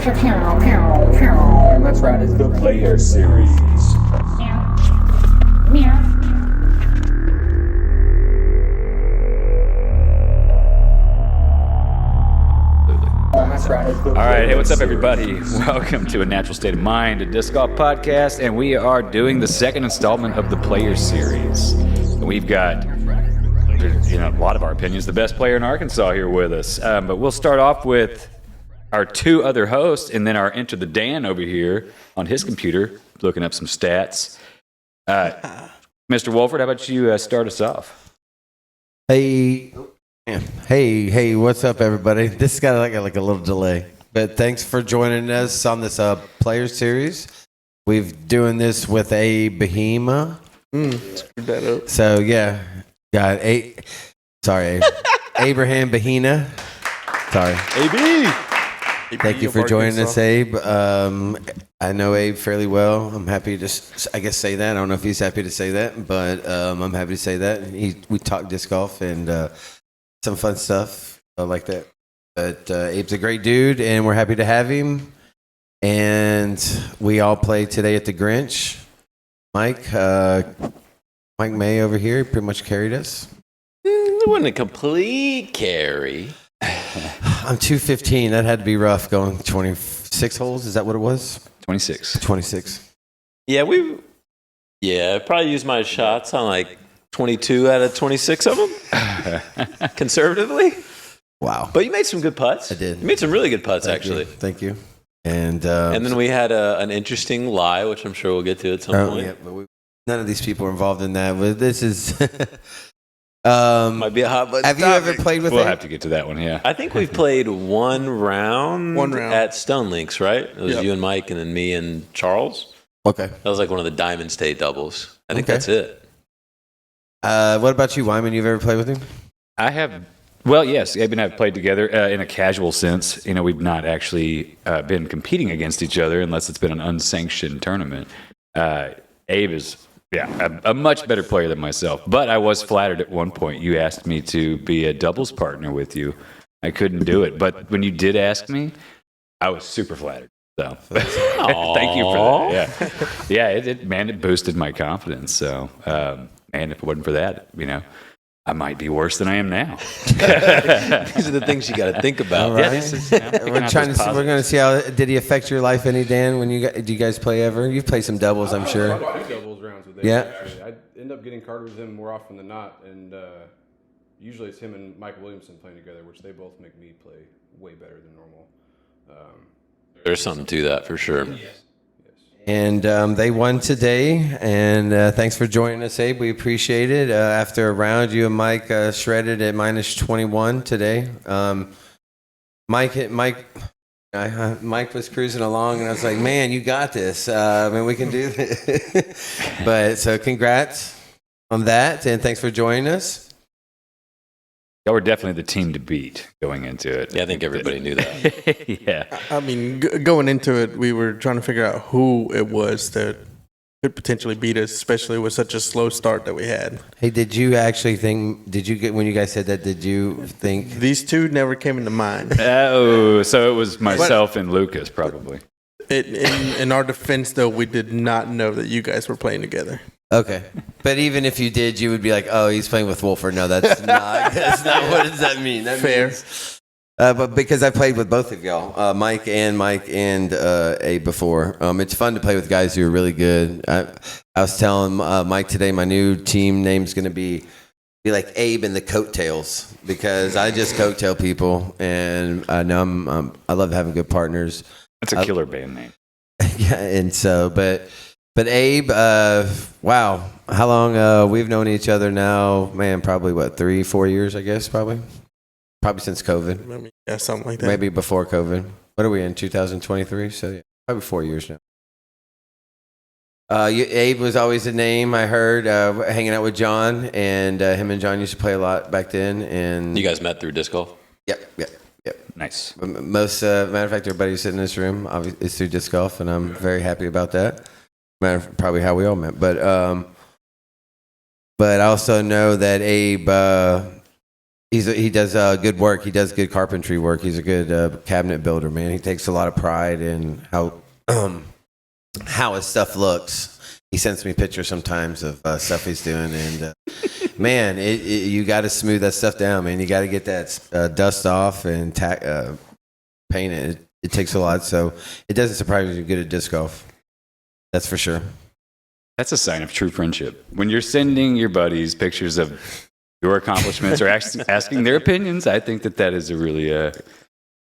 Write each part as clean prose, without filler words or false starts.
That's right, it's the Player Series. All right, hey, what's up, everybody? Welcome to A Natural State of Mind, a disc golf podcast, and we are doing the second installment of the Player Series. We've got, a lot of our opinions, the best player in Arkansas here with us. But we'll start off with our two other hosts, and then our Enter the Dan over here on his computer, looking up some stats. Mr. Wolford, how about you start us off? Hey, what's up, everybody? This has got like a little delay, but thanks for joining us on this Player Series. We're doing this with a Bahena. Screwed that up. So, yeah, got Abrahan Bahena. Sorry. AB. Thank you for joining us, Abe. I know Abe fairly well. I'm happy to, I guess, say that. I don't know if he's happy to say that, but I'm happy to say that. We talk disc golf and some fun stuff like that. But Abe's a great dude, and we're happy to have him. And we all played today at the Grinch. Mike May over here pretty much carried us. It wasn't a complete carry. I'm 215. That had to be rough going 26 holes. Is that what it was? 26. Yeah, I probably used my shots on like 22 out of 26 of them, conservatively. Wow. But you made some good putts. I did. You made some really good putts, actually. Thank you. And then we had an interesting lie, which I'm sure we'll get to at some point. Yeah, but none of these people are involved in that. But this is... might be a hot button. Have you ever played with We'll Abe? have to get to that one, yeah. I think we've played one round at Stone Links, right? It was you and Mike and then me and Charles. Okay. That was like one of the Diamond State doubles. I think Okay. that's it. What about you, Wyman? You've ever played with him? I have, well, yes, Abe and I have played together in a casual sense. We've not actually been competing against each other unless it's been an unsanctioned tournament. Abe is, a much better player than myself. But I was flattered at one point. You asked me to be a doubles partner with you. I couldn't do it. But when you did ask me, I was super flattered. So thank you for that. Yeah, it boosted my confidence. So, if it wasn't for that, I might be worse than I am now. These are the things you got to think about. All right. Yeah, We're going to see how did he affect your life any, Dan? Do you guys play ever? You've played some doubles, I'm sure. I do doubles rounds with Abe. Yeah. Actually. I end up getting carded with him more often than not, and usually it's him and Mike Williamson playing together, which they both make me play way better than normal. There's something to that for sure. Yes. And they won today, and thanks for joining us, Abe. We appreciate it. After a round, you and Mike shredded at minus 21 today. Mike was cruising along, and I was like, man, you got this. We can do this. But so congrats on that, and thanks for joining us. Y'all were definitely the team to beat going into it. Yeah, I think everybody knew that. Yeah. I mean, going into it, we were trying to figure out who it was that could potentially beat us, especially with such a slow start that we had. Hey, did you actually think, when you guys said that, did you think? These two never came into mind. Oh, so it was myself and Lucas, probably. In our defense, though, we did not know that you guys were playing together. Okay. But even if you did, you would be like, oh, he's playing with Wolford. No, that's not what does that mean? That Fair. Means, but because I played with both of y'all, Mike and Abe before. It's fun to play with guys who are really good. I was telling Mike today my new team name's going to be like Abe and the Coattails, because I just coattail people, and I know I love having good partners. That's a killer band name. Yeah, and so, but Abe, wow, how long we've known each other now? Man, probably 3-4 years, I guess, probably since COVID. Yeah, something like that. Maybe before COVID. What are we in, 2023? So yeah, probably 4 years now. Abe was always a name I heard hanging out with John, and him and John used to play a lot back then. And You guys met through disc golf? Yep. Nice. Most matter of fact, everybody who's sitting in this room is through disc golf, and I'm very happy about that. Probably how we all met, but I also know that Abe He does good work. He does good carpentry work. He's a good cabinet builder, man. He takes a lot of pride in how his stuff looks. He sends me pictures sometimes of stuff he's doing, and man, you got to smooth that stuff down, man. You got to get that dust off and paint it. It takes a lot, so it doesn't surprise me you're good at disc golf. That's for sure. That's a sign of true friendship. When you're sending your buddies pictures of your accomplishments or asking their opinions, I think that is a really,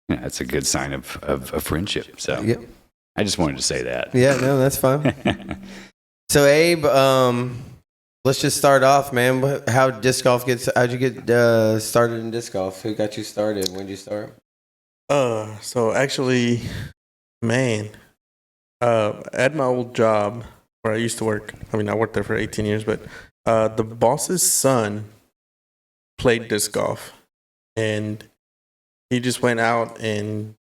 that's a good sign of friendship. So Yep. I just wanted to say that. Yeah, no, that's fine. So Abe, let's just start off, man. How'd you get started in disc golf? Who got you started? When did you start? So actually, man, at my old job where I used to work, I mean, I worked there for 18 years, but the boss's son played disc golf, and he just went out and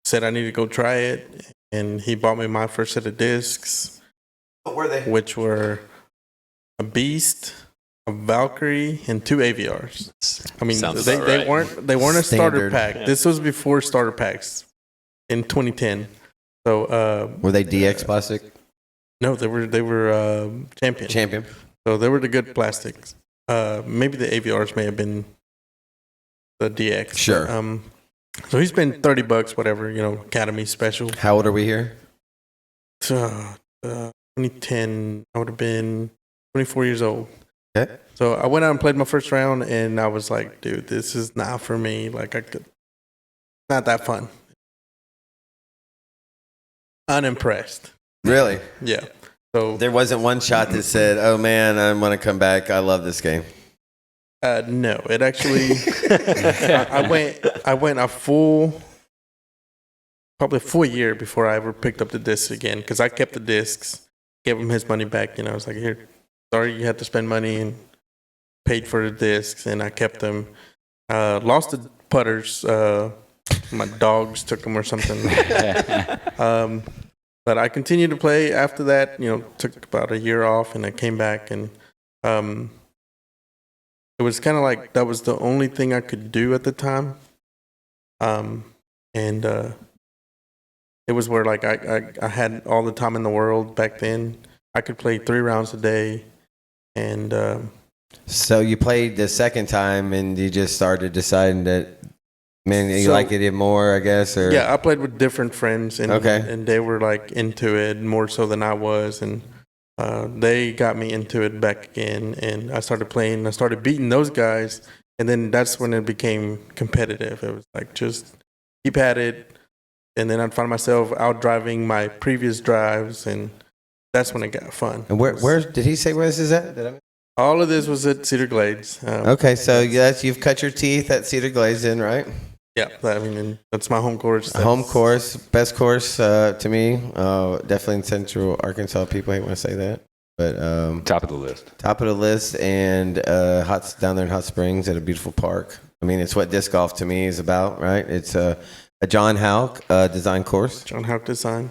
said I need to go try it, and he bought me my first set of discs. What were they? Which were a Beast, a Valkyrie, and 2 AVRs. I mean, they weren't a starter Standard. pack. Yeah. This was before starter packs in 2010. So Were they DX plastic? no, they were champion. Champion. So they were the good plastics. Maybe the AVRs may have been the DX. Sure. But, so he spent $30, whatever, Academy special. How old are we here? 2010, I would have been 24 years old. Okay. So I went out and played my first round, and I was like, dude, this is not for me. Like, not that fun. Unimpressed. Really? Yeah. So There wasn't one shot that said, "Oh man, I'm gonna come back. I love this game." no, it actually, I went probably a full year before I ever picked up the discs again, because I kept the discs, gave him his money back. I was like, here, sorry you had to spend money, and paid for the discs, and I kept them. Lost the putters. My dogs took them or something. But I continued to play after that. Took about a year off, and I came back, and it was kind of like that was the only thing I could do at the time. And it was where like I had all the time in the world back then. I could play 3 rounds a day, and So you played the second time, and you just started deciding that, man, you like it more, I guess, or yeah, I played with different friends, and Okay. and they were like into it more so than I was, and they got me into it back again, and I started playing. I started beating those guys, and then that's when it became competitive. It was like just keep at it, and then I'd find myself out driving my previous drives, and that's when it got fun. And where did he say where this is at? All of this was at Cedar Glades. Okay, so yes, you've cut your teeth at Cedar Glades, then, right? Yeah, and that's my home course. Home course, best course to me. Definitely in Central Arkansas. People hate when I say that, but Top of the list. top of the list, and down there in Hot Springs at a beautiful park. I mean, it's what disc golf to me is about, right? It's a John Houck design course. John Houck design.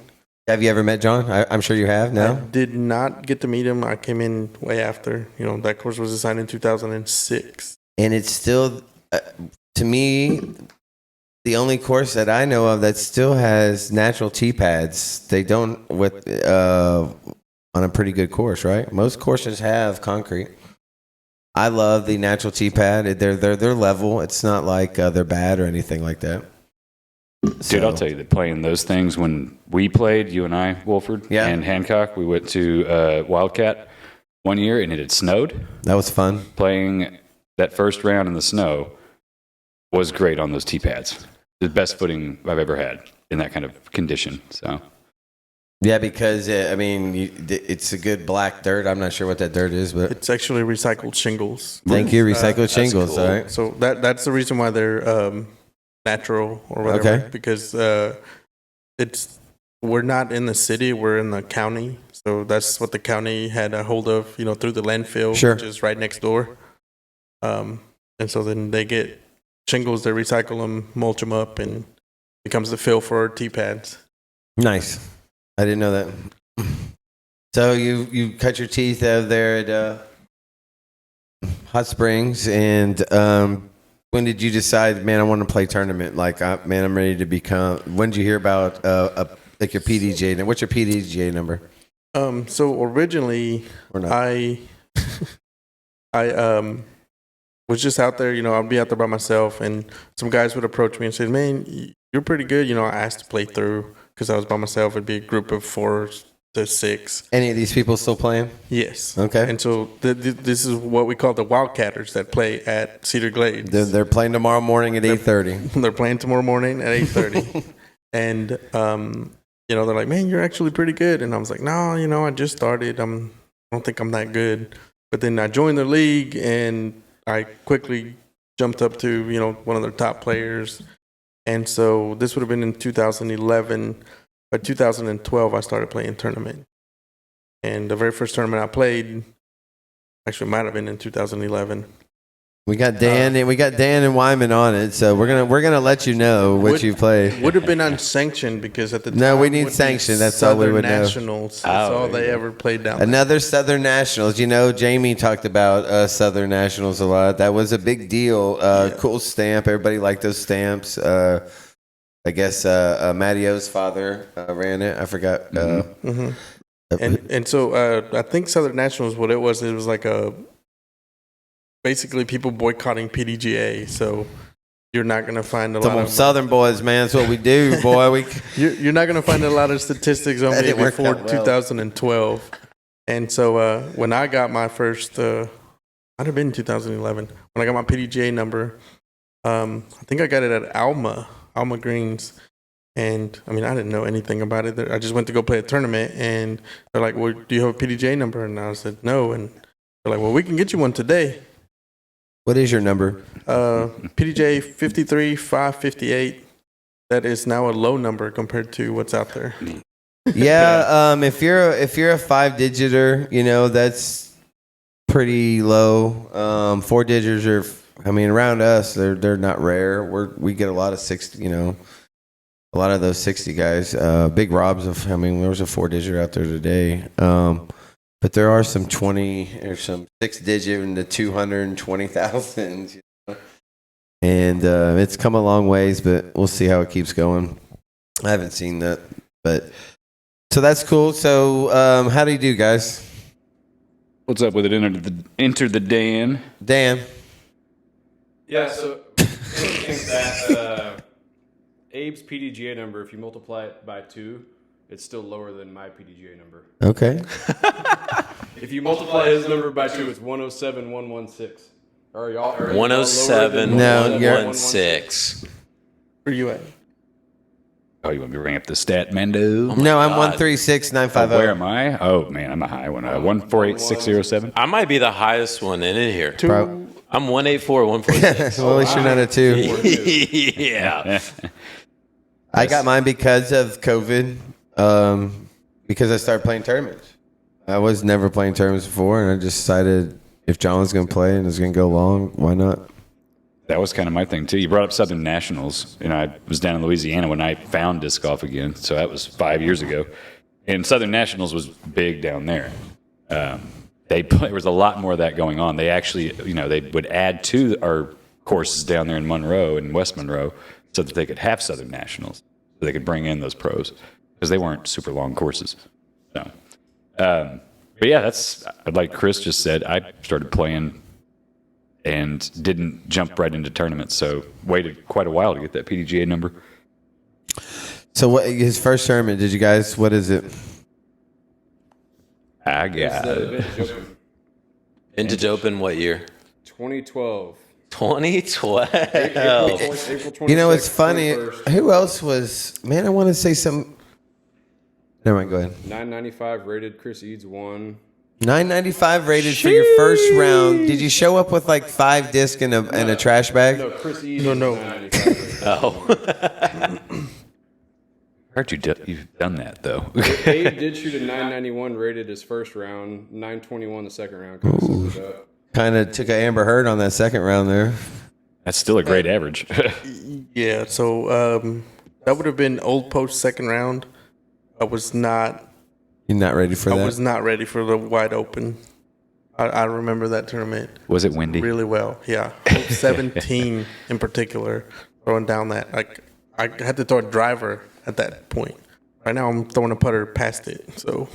Have you ever met John? I'm sure you have. I No. did not get to meet him. I came in way after. That course was designed in 2006. And it's still, to me, the only course that I know of that still has natural tee pads. They don't on a pretty good course, right? Most courses have concrete. I love the natural tee pad. They're level. It's not like they're bad or anything like that. Dude, I'll tell you that playing those things when we played, you and I, Wolford, Yeah. and Hancock, we went to Wildcat one year and it had snowed. That was fun. Playing that first round in the snow was great on those tee pads. The best footing I've ever had in that kind of condition. So Yeah, because it's a good black dirt. I'm not sure what that dirt is, but It's actually recycled shingles. thank you, recycled shingles. cool. All right. So that's the reason why they're natural or whatever. Okay. Because we're not in the city, we're in the county. So that's what the county had a hold of, through the landfill, Sure. which is right next door. And so then they get shingles, they recycle them, mulch them up, and becomes the fill for our tee pads. Nice. I didn't know that. So you cut your teeth out there at Hot Springs, and When did you decide, man, I want to play tournament? Like, man, I'm ready to become. When did you hear about like your PDGA? What's your PDGA number? So originally, Or not? I was just out there. I'd be out there by myself, and some guys would approach me and say, "Man, you're pretty good." I asked to play through because I was by myself. It'd be a group of 4 to 6. Any of these people still playing? Yes. Okay. And so this is what we call the Wildcatters that play at Cedar Glades. They're playing tomorrow morning at 8:30. They're playing tomorrow morning at 8:30, and they're like, "Man, you're actually pretty good." And I was like, "No, I just started. I don't think I'm that good." But then I joined their league, and I quickly jumped up to one of their top players. And so this would have been in 2011. By 2012, I started playing tournament. And the very first tournament I played, actually might have been in 2011. We got Dan and Wyman on it, so we're gonna let you know what you played. Would have been unsanctioned because at the time No, we need would be sanction. That's all we would know. Nationals. That's all they ever played down there. Another Southern Nationals. Jamie talked about Southern Nationals a lot. That was a big deal. Cool stamp. Everybody liked those stamps. I guess Mattio's father ran it. I forgot. And so I think Southern Nationals, what it was like basically people boycotting PDGA. So you're not going to find a lot of Southern boys, man. That's what we do, boy. You're not going to find a lot of statistics on me before 2012. And so when I got my first, might have been 2011, when I got my PDGA number, I think I got it at Alma Greens. And I didn't know anything about it. I just went to go play a tournament, and they're like, "Well, do you have a PDGA number?" And I said, "No." And they're like, "Well, we can get you one today." What is your number? PDGA 53,558. That is now a low number compared to what's out there. Yeah, if you're a 5-digiter, that's pretty low. 4-digiters are, around us, they're not rare. We get a lot of 60, a lot of those 60 guys. Big Rob's there was a 4-digit out there today. But there are some 20 or some 6-digit in the 220,000. And it's come a long ways, but we'll see how it keeps going. I haven't seen that, but so that's cool. So how do you do, guys? What's up with it? Enter the Dan. Dan. Yeah, so I think that Abe's PDGA number, if you multiply it by 2, it's still lower than my PDGA number. Okay. If you multiply his number by 2, it's 107,116. Are y'all 107,116. Where you at? Oh, you want me to ring up the stat, Mando? No, I'm 136,950. Where am I? Oh, man, I'm a high one. 148607. I might be the highest one in here. I'm 184, 146. Well, at least you're not a 2. Yeah. I got mine because of COVID, because I started playing tournaments. I was never playing tournaments before, and I just decided if John was going to play and it was going to go long, why not? That was kind of my thing, too. You brought up Southern Nationals. I was down in Louisiana when I found disc golf again, so that was 5 years ago. And Southern Nationals was big down there. There was a lot more of that going on. They actually, they would add to our courses down there in Monroe and West Monroe so that they could have Southern Nationals, so they could bring in those pros, because they weren't super long courses. So, but yeah, like Chris just said, I started playing and didn't jump right into tournaments, so waited quite a while to get that PDGA number. So what his first tournament, did you guys, what is it? I got Vintage Open what year? 2012. 2012. April 26th, It's funny. 21st. Who else was, man, I want to say some. Never mind, go ahead. 995 rated. Chris Eads won. 995 rated for your first round. Did you show up with like 5 discs and a trash bag? No, Chris Eads was 995 rated. Oh. heard you've done that, though. Abe did shoot a 991 rated his first round, 921 the second round. Kind of took an Amber Heard on that second round there. That's still a great average. Yeah, so that would have been Old Post second round. I was not You're not ready for that? I was not ready for the wide open. I remember that tournament. Was it windy? Really well, yeah. 17 in particular, throwing down that. Like, I had to throw a driver at that point. Right now, I'm throwing a putter past it. So,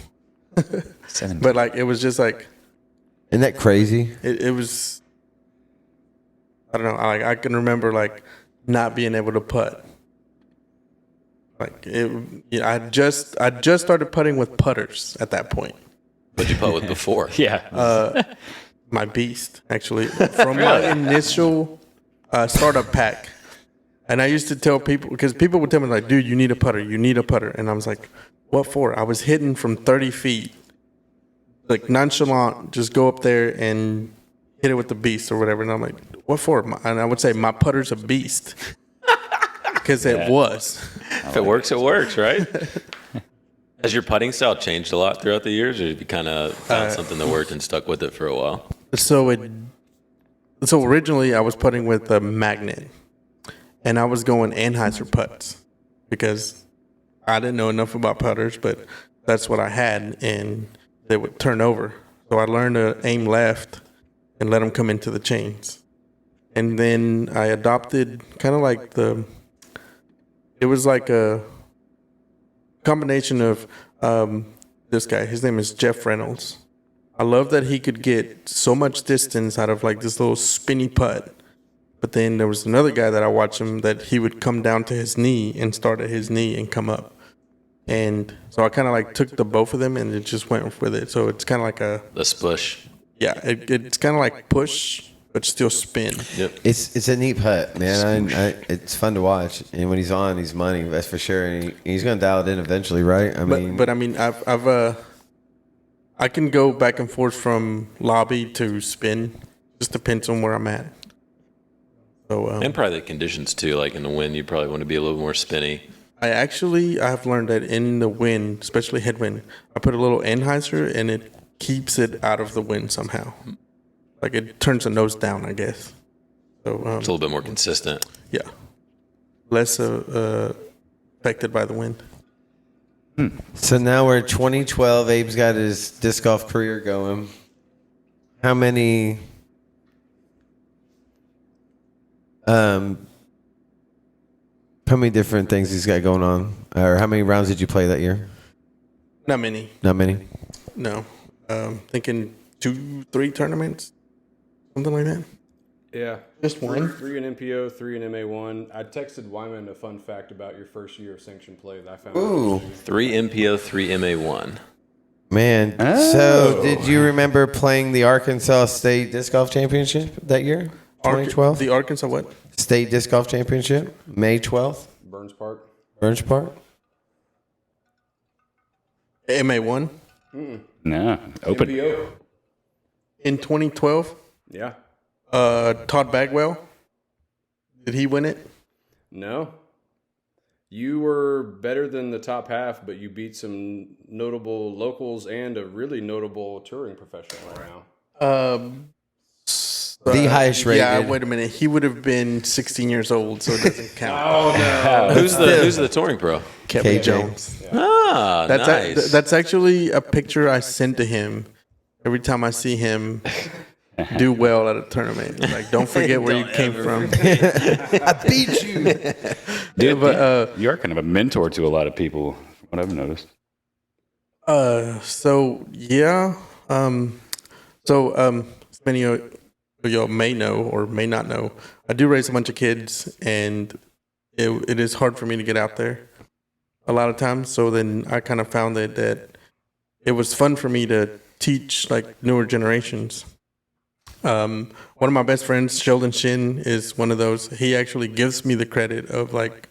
17. but like, it was just like, Isn't that crazy? it was. I don't know. I can remember like not being able to putt. Like I just started putting with putters at that point. What'd you putt with before? Yeah. My beast, actually, from my initial startup pack. And I used to tell people, because people would tell me, like, dude, you need a putter. And I was like, what for? I was hitting from 30 feet, like nonchalant, just go up there and hit it with the beast or whatever. And I'm like, what for? And I would say, my putter's a beast. Because it was. If it works, right? Has your putting style changed a lot throughout the years, or have you kind of found something that worked and stuck with it for a while? So originally I was putting with a magnet, and I was going Anheuser putts because I didn't know enough about putters, but that's what I had, and they would turn over. So I learned to aim left and let them come into the chains. And then I adopted kind of like it was like a combination of this guy. His name is Jeff Reynolds. I love that he could get so much distance out of like this little spinny putt. But then there was another guy that I watched him that he would come down to his knee and start at his knee and come up. And so I kind of like took the both of them and it just went with it. So it's kind of like The spush. yeah, it's kind of like push, but still spin. Yep. It's a neat putt, man. It's fun to watch, and when he's on, he's money. That's for sure. And he's going to dial it in eventually, right? But I mean, I can go back and forth from lobby to spin. Just depends on where I'm at. So And probably the conditions too. Like in the wind, you probably want to be a little more spinny. I've learned that in the wind, especially headwind, I put a little Anheuser and it keeps it out of the wind somehow. Like it turns the nose down, I guess. So It's a little bit more consistent. yeah, less affected by the wind. So now we're 2012. Abe's got his disc golf career going. How many different things he's got going on? Or how many rounds did you play that year? Not many. Not many. No, thinking 2-3 tournaments, something like that. Yeah. Just one? Three in MPO, 3 in MA1. I texted Wyman a fun fact about your first year of sanctioned play that I found. Ooh. 3 MPO, 3 MA1. Man, so did you remember playing the Arkansas State Disc Golf Championship that year? 2012? The Arkansas what? State Disc Golf Championship, May 12th, Burns Park. Burns Park. MA1 No. Open. MPO. in 2012. Yeah. Todd Bagwell. Did he win it? No. You were better than the top half, but you beat some notable locals and a really notable touring professional right now. The highest rated. Yeah, wait a minute. He would have been 16 years old, so it doesn't count. Oh, no. Who's the touring pro? Kevin KJ. Jones. Ah, nice. That's actually a picture I send to him every time I see him do well at a tournament. Like, don't forget where you came from. I beat you. Dude, But you are kind of a mentor to a lot of people, from what I've noticed. so yeah. Many of y'all may know or may not know, I do raise a bunch of kids, and it is hard for me to get out there a lot of times. So then I kind of found that it was fun for me to teach like newer generations. One of my best friends, Sheldon Shinn, is one of those. He actually gives me the credit of like,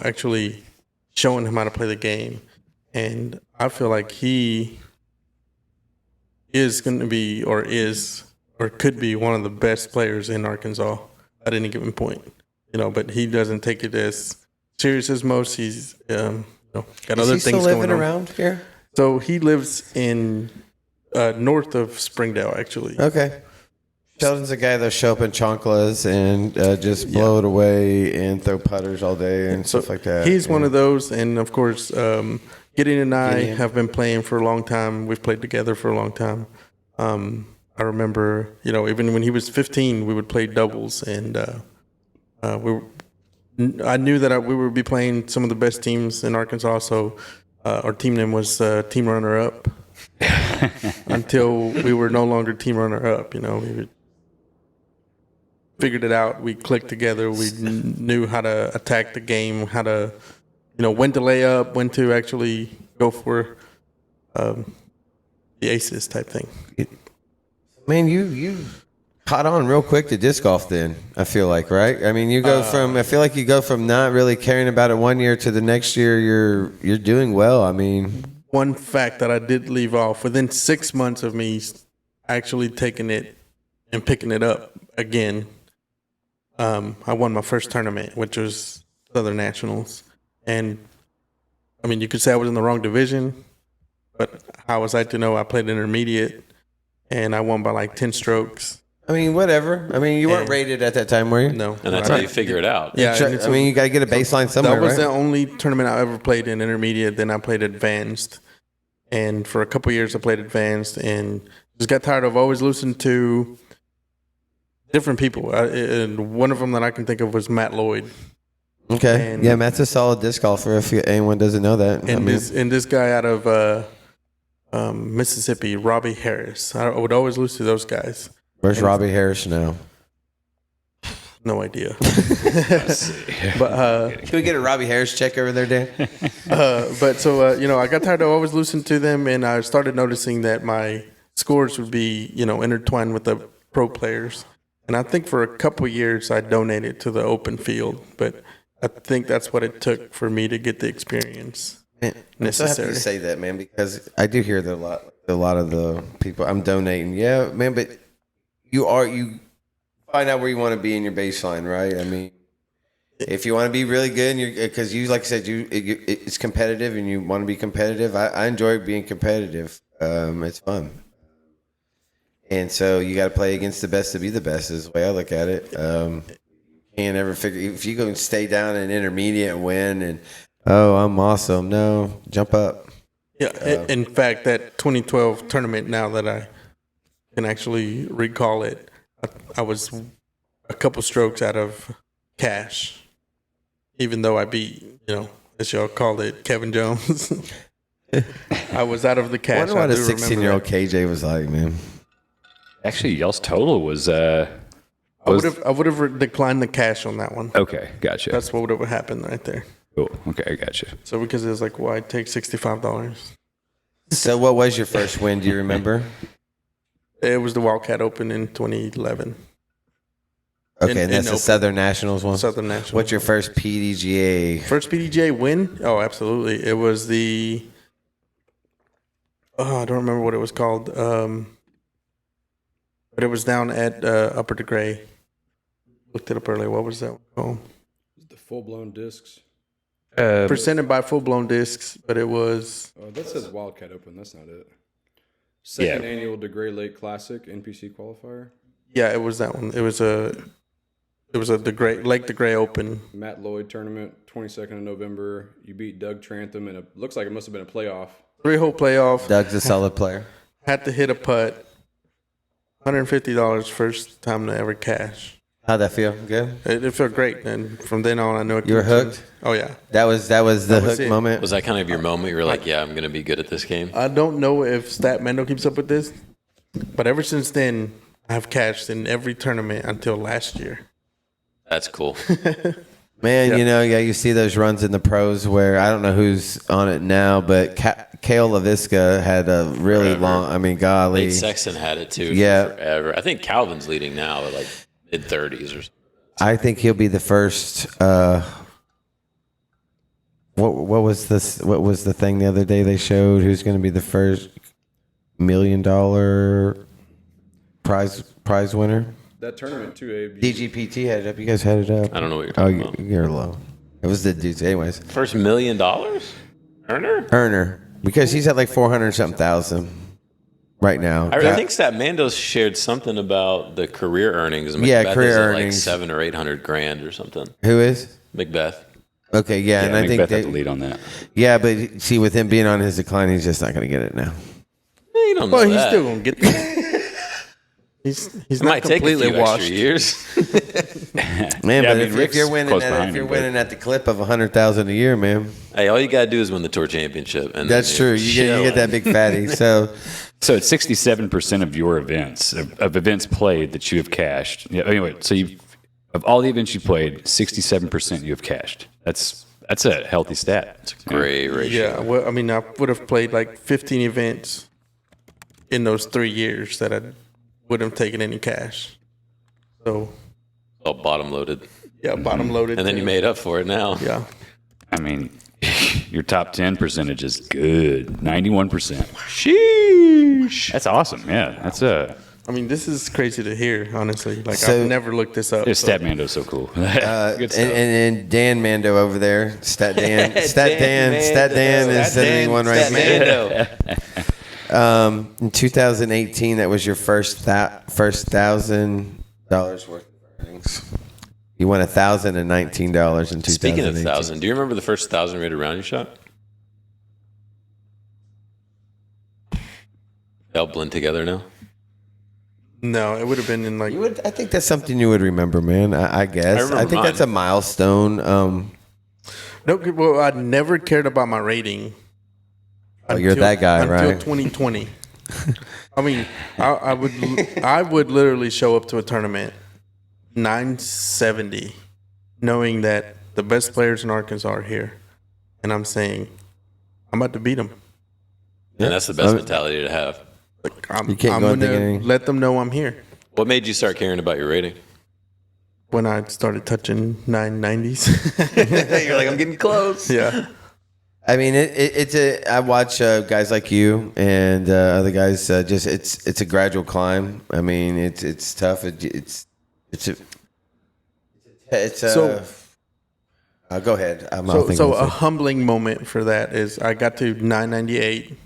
actually showing him how to play the game. And I feel like he is going to be or could be one of the best players in Arkansas at any given point. But he doesn't take it as serious as most. He's got other things going on. Is he still living around here? So he lives in north of Springdale, actually. Okay. Sheldon's a guy that'll show up in chanclas and just blow it away and throw putters all day and stuff like that. He's one of those, and of course, Gideon and I have been playing for a long time. We've played together for a long time. I remember, even when he was 15, we would play doubles, and I knew that we would be playing some of the best teams in Arkansas, so our team name was Team Runner Up until we were no longer Team Runner Up. We figured it out. We clicked together. We knew how to attack the game, how to, when to lay up, when to actually go for the aces type thing. Man, you caught on real quick to disc golf then, I feel like, right? I mean, I feel like you go from not really caring about it one year to the next year you're doing well. I mean, one fact that I did leave off, within 6 months of me actually taking it and picking it up again, I won my first tournament, which was Southern Nationals. And, I mean, you could say I was in the wrong division, but how was I to know? I played intermediate, and I won by like 10 strokes. I mean, whatever. I mean, you weren't rated at that time, were you? No. And that's how you figure it out. Yeah. I mean, you got to get a baseline somewhere, That was right? the only tournament I ever played in intermediate. Then I played advanced. And for a couple years, I played advanced and just got tired of always losing to different people. And one of them that I can think of was Matt Lloyd. Okay. And- yeah, Matt's a solid disc golfer if anyone doesn't know that. And this guy out of Mississippi, Robbie Harris. I would always lose to those guys. Where's Robbie Harris now? No idea. But Can we get a Robbie Harris check over there, Dan? I got tired of always losing to them, and I started noticing that my scores would be, intertwined with the pro players. And I think for a couple of years I donated to the open field, but I think that's what it took for me to get the experience necessary. I'm so happy to say that, man, because I do hear that a lot. A lot of the people I'm donating, yeah, man, but you find out where you want to be in your baseline, right? I mean, if you want to be really good, because you, like I said, it's competitive, and you want to be competitive. I enjoy being competitive. It's fun, and so you got to play against the best to be the best. Is the way I look at it. Can't ever figure if you go and stay down in intermediate and win, and I'm awesome. No, jump up. Yeah, in fact, that 2012 tournament, now that I can actually recall it, I was a couple strokes out of cash, even though I beat, as y'all call it, Kevin Jones. I was out of the cash. I wonder what a 16-year-old KJ was like, man. Actually, y'all's total was. I would have declined the cash on that one. Okay, gotcha. That's what would have happened right there. Cool. Okay, I gotcha. So because it was like, well, I'd take $65. So what was your first win? Do you remember? It was the Wildcat Open in 2011. Okay, and that's the Southern Nationals one? Southern Nationals. What's your first PDGA? First PDGA win? Oh, absolutely. It was the... I don't remember what it was called. But it was down at Upper DeGray. Looked it up earlier. What was that one called? The full-blown discs. Presented by Full Blown Discs, but it was... Oh, that says Wildcat Open. That's not it. Second annual DeGray Lake Classic NPC qualifier. Yeah, it was that one. It was a DeGray, Lake DeGray Open. Matt Lloyd tournament, 22nd of November. You beat Doug Trantham, and it looks like it must have been a playoff. 3-hole playoff. Doug's a solid player. Had to hit a putt. $150 first time to ever cash. How'd that feel? Good? It felt great, and from then on, I knew it. You were hooked? Oh, yeah. That was the hook it. moment? Was that kind of your moment? You were like, yeah, I'm going to be good at this game? I don't know if Stat Mendo keeps up with this, but ever since then, I've cashed in every tournament until last year. That's cool. Man, you see those runs in the pros where I don't know who's on it now, but Kale LaVisca had a really long, golly. Nate Sexton had it too Yeah. forever. I think Calvin's leading now at like mid-30s or something. I think he'll be the first. What was this? What was the thing the other day they showed? Who's going to be the first $1 million prize winner? That tournament too, Abe. DGPT had it up. You guys had it up. I don't know what you're talking about. You're low. It was the dudes. Anyways, First $1 million? Earner, because he's at like 400 something thousand right now. I think Stat Mandos shared something about the career earnings. Yeah, career is at earnings. like 700 or 800 grand or something. Who is? Macbeth. Okay, yeah, and I think Beth had the lead on that. Yeah, but see, with him being on his decline, he's just not going to get it now. You don't know Well, he's that. still going to get there. He's It not might take a completely few washed. extra years. Man, Yeah, I but mean, if Rick's you're winning, close if behind you're him, but- winning at the clip of 100,000 a year, man, Hey, all you gotta do is win the tour championship, and that's true. You get that big fatty. So So it's 67% of your events, of events played that you have cashed. Yeah, anyway, so of all the events you played, 67% you have cashed. That's a healthy stat. It's a great ratio. Yeah, well, I mean, I would have played like 15 events in those 3 years that I wouldn't have taken any cash. So, All bottom loaded, yeah, bottom loaded. and then you made up for it now. Yeah. I mean, your top 10 percentage is good, 91%. Sheesh. That's awesome. Yeah, that's a. I mean, this is crazy to hear, honestly. Like, So- I've never looked this up. so- Statmando's so cool. Good stuff. and Dan Mando over there, Stat Dan is sending one right now. In 2018, that was your first $1,000 worth of earnings. You won $1,019 in 2018. Speaking of 1,000, do you remember the first 1,000 rated round you shot? They all blend together now. No, it would have been in like. I think that's something you would remember, man. I guess. remember I think mine. that's a milestone. No, well, I never cared about my rating. Oh, you're that guy, until right? 2020. I mean, I would literally show up to a tournament 970, knowing that the best players in Arkansas are here, and I'm saying I'm about to beat them. And that's the best mentality to have. Like, You can't I'm go and think gonna anything. let them know I'm here. What made you start caring about your rating? When I started touching 990s. You're like, I'm getting close. Yeah. I mean, I watch guys like you and other guys. It's a gradual climb. I mean, it's tough. So- Go ahead. So a humbling moment for that is I got to 998,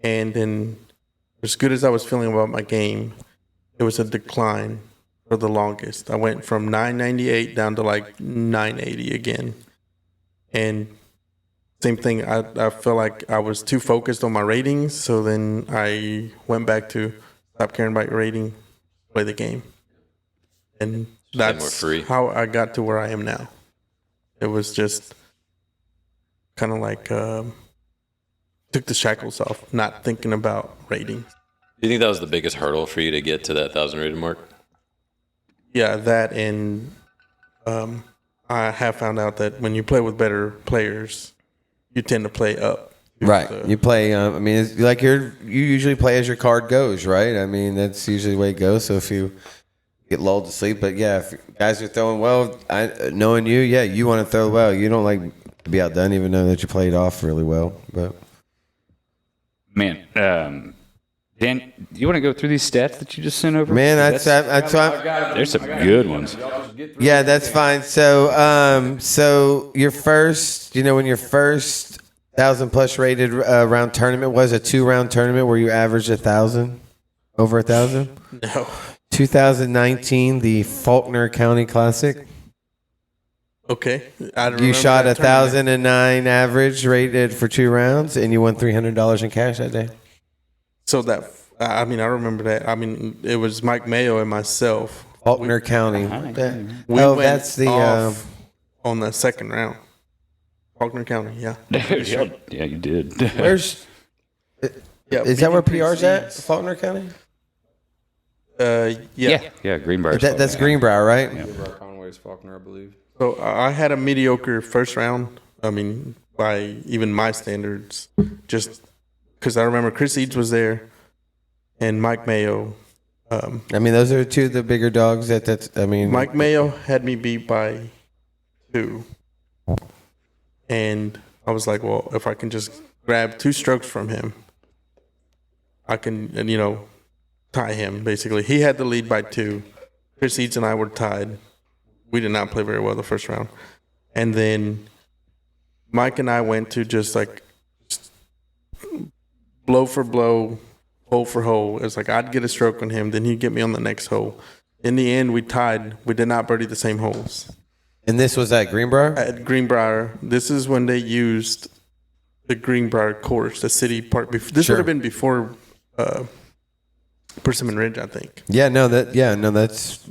and then as good as I was feeling about my game, it was a decline for the longest. I went from 998 down to like 980 again, and same thing. I felt like I was too focused on my ratings, so then I went back to stop caring about your rating, play the game, and that's more free. how I got to where I am now. It was just kind of like took the shackles off, not thinking about ratings. Do you think that was the biggest hurdle for you to get to that 1,000 rated mark? Yeah, that and I have found out that when you play with better players, you tend to play up. right. So- You play. I mean, it's like you usually play as your card goes, right? I mean, that's usually the way it goes. So if you get lulled to sleep, but yeah, if guys are throwing well, knowing you, yeah, you want to throw well. You don't like to be outdone, even though that you played off really well. But Man, Dan, do you want to go through these stats that you just sent over? man, There's some good ones. yeah, that's fine. So your first, when your first 1,000+ rated round tournament was a 2-round tournament where you averaged 1,000, over 1,000. No. 2019, the Faulkner County Classic. Okay. I don't You remember shot that tournament. 1,009 average rated for 2 rounds, and you won $300 in cash that day. So that, I mean, I remember that. I mean, it was Mike Mayo and myself. Faulkner County. We Oh, went that's the. off on the second round. Faulkner County, yeah. Yeah, you did. Where's? Yeah. Is that where BBP PR's at? seeds. Faulkner County. Yeah. Yeah, Greenbrier. That's Greenbrier, right? Conway's Faulkner, I believe. So I had a mediocre first round. I mean, by even my standards, just because I remember Chris Eads was there and Mike Mayo. I mean, those are two of the bigger dogs. I mean, Mike Mayo had me beat by 2. And I was like, well, if I can just grab 2 strokes from him, I can, tie him, basically. He had the lead by 2. Chris Eads and I were tied. We did not play very well the first round. And then Mike and I went to just blow for blow, hole for hole. It's like I'd get a stroke on him, then he'd get me on the next hole. In the end, we tied. We did not birdie the same holes. and this was at Greenbrier. At Greenbrier, this is when they used the Greenbrier course, the city park. This Sure. would have been before Persimmon Ridge, I think. That's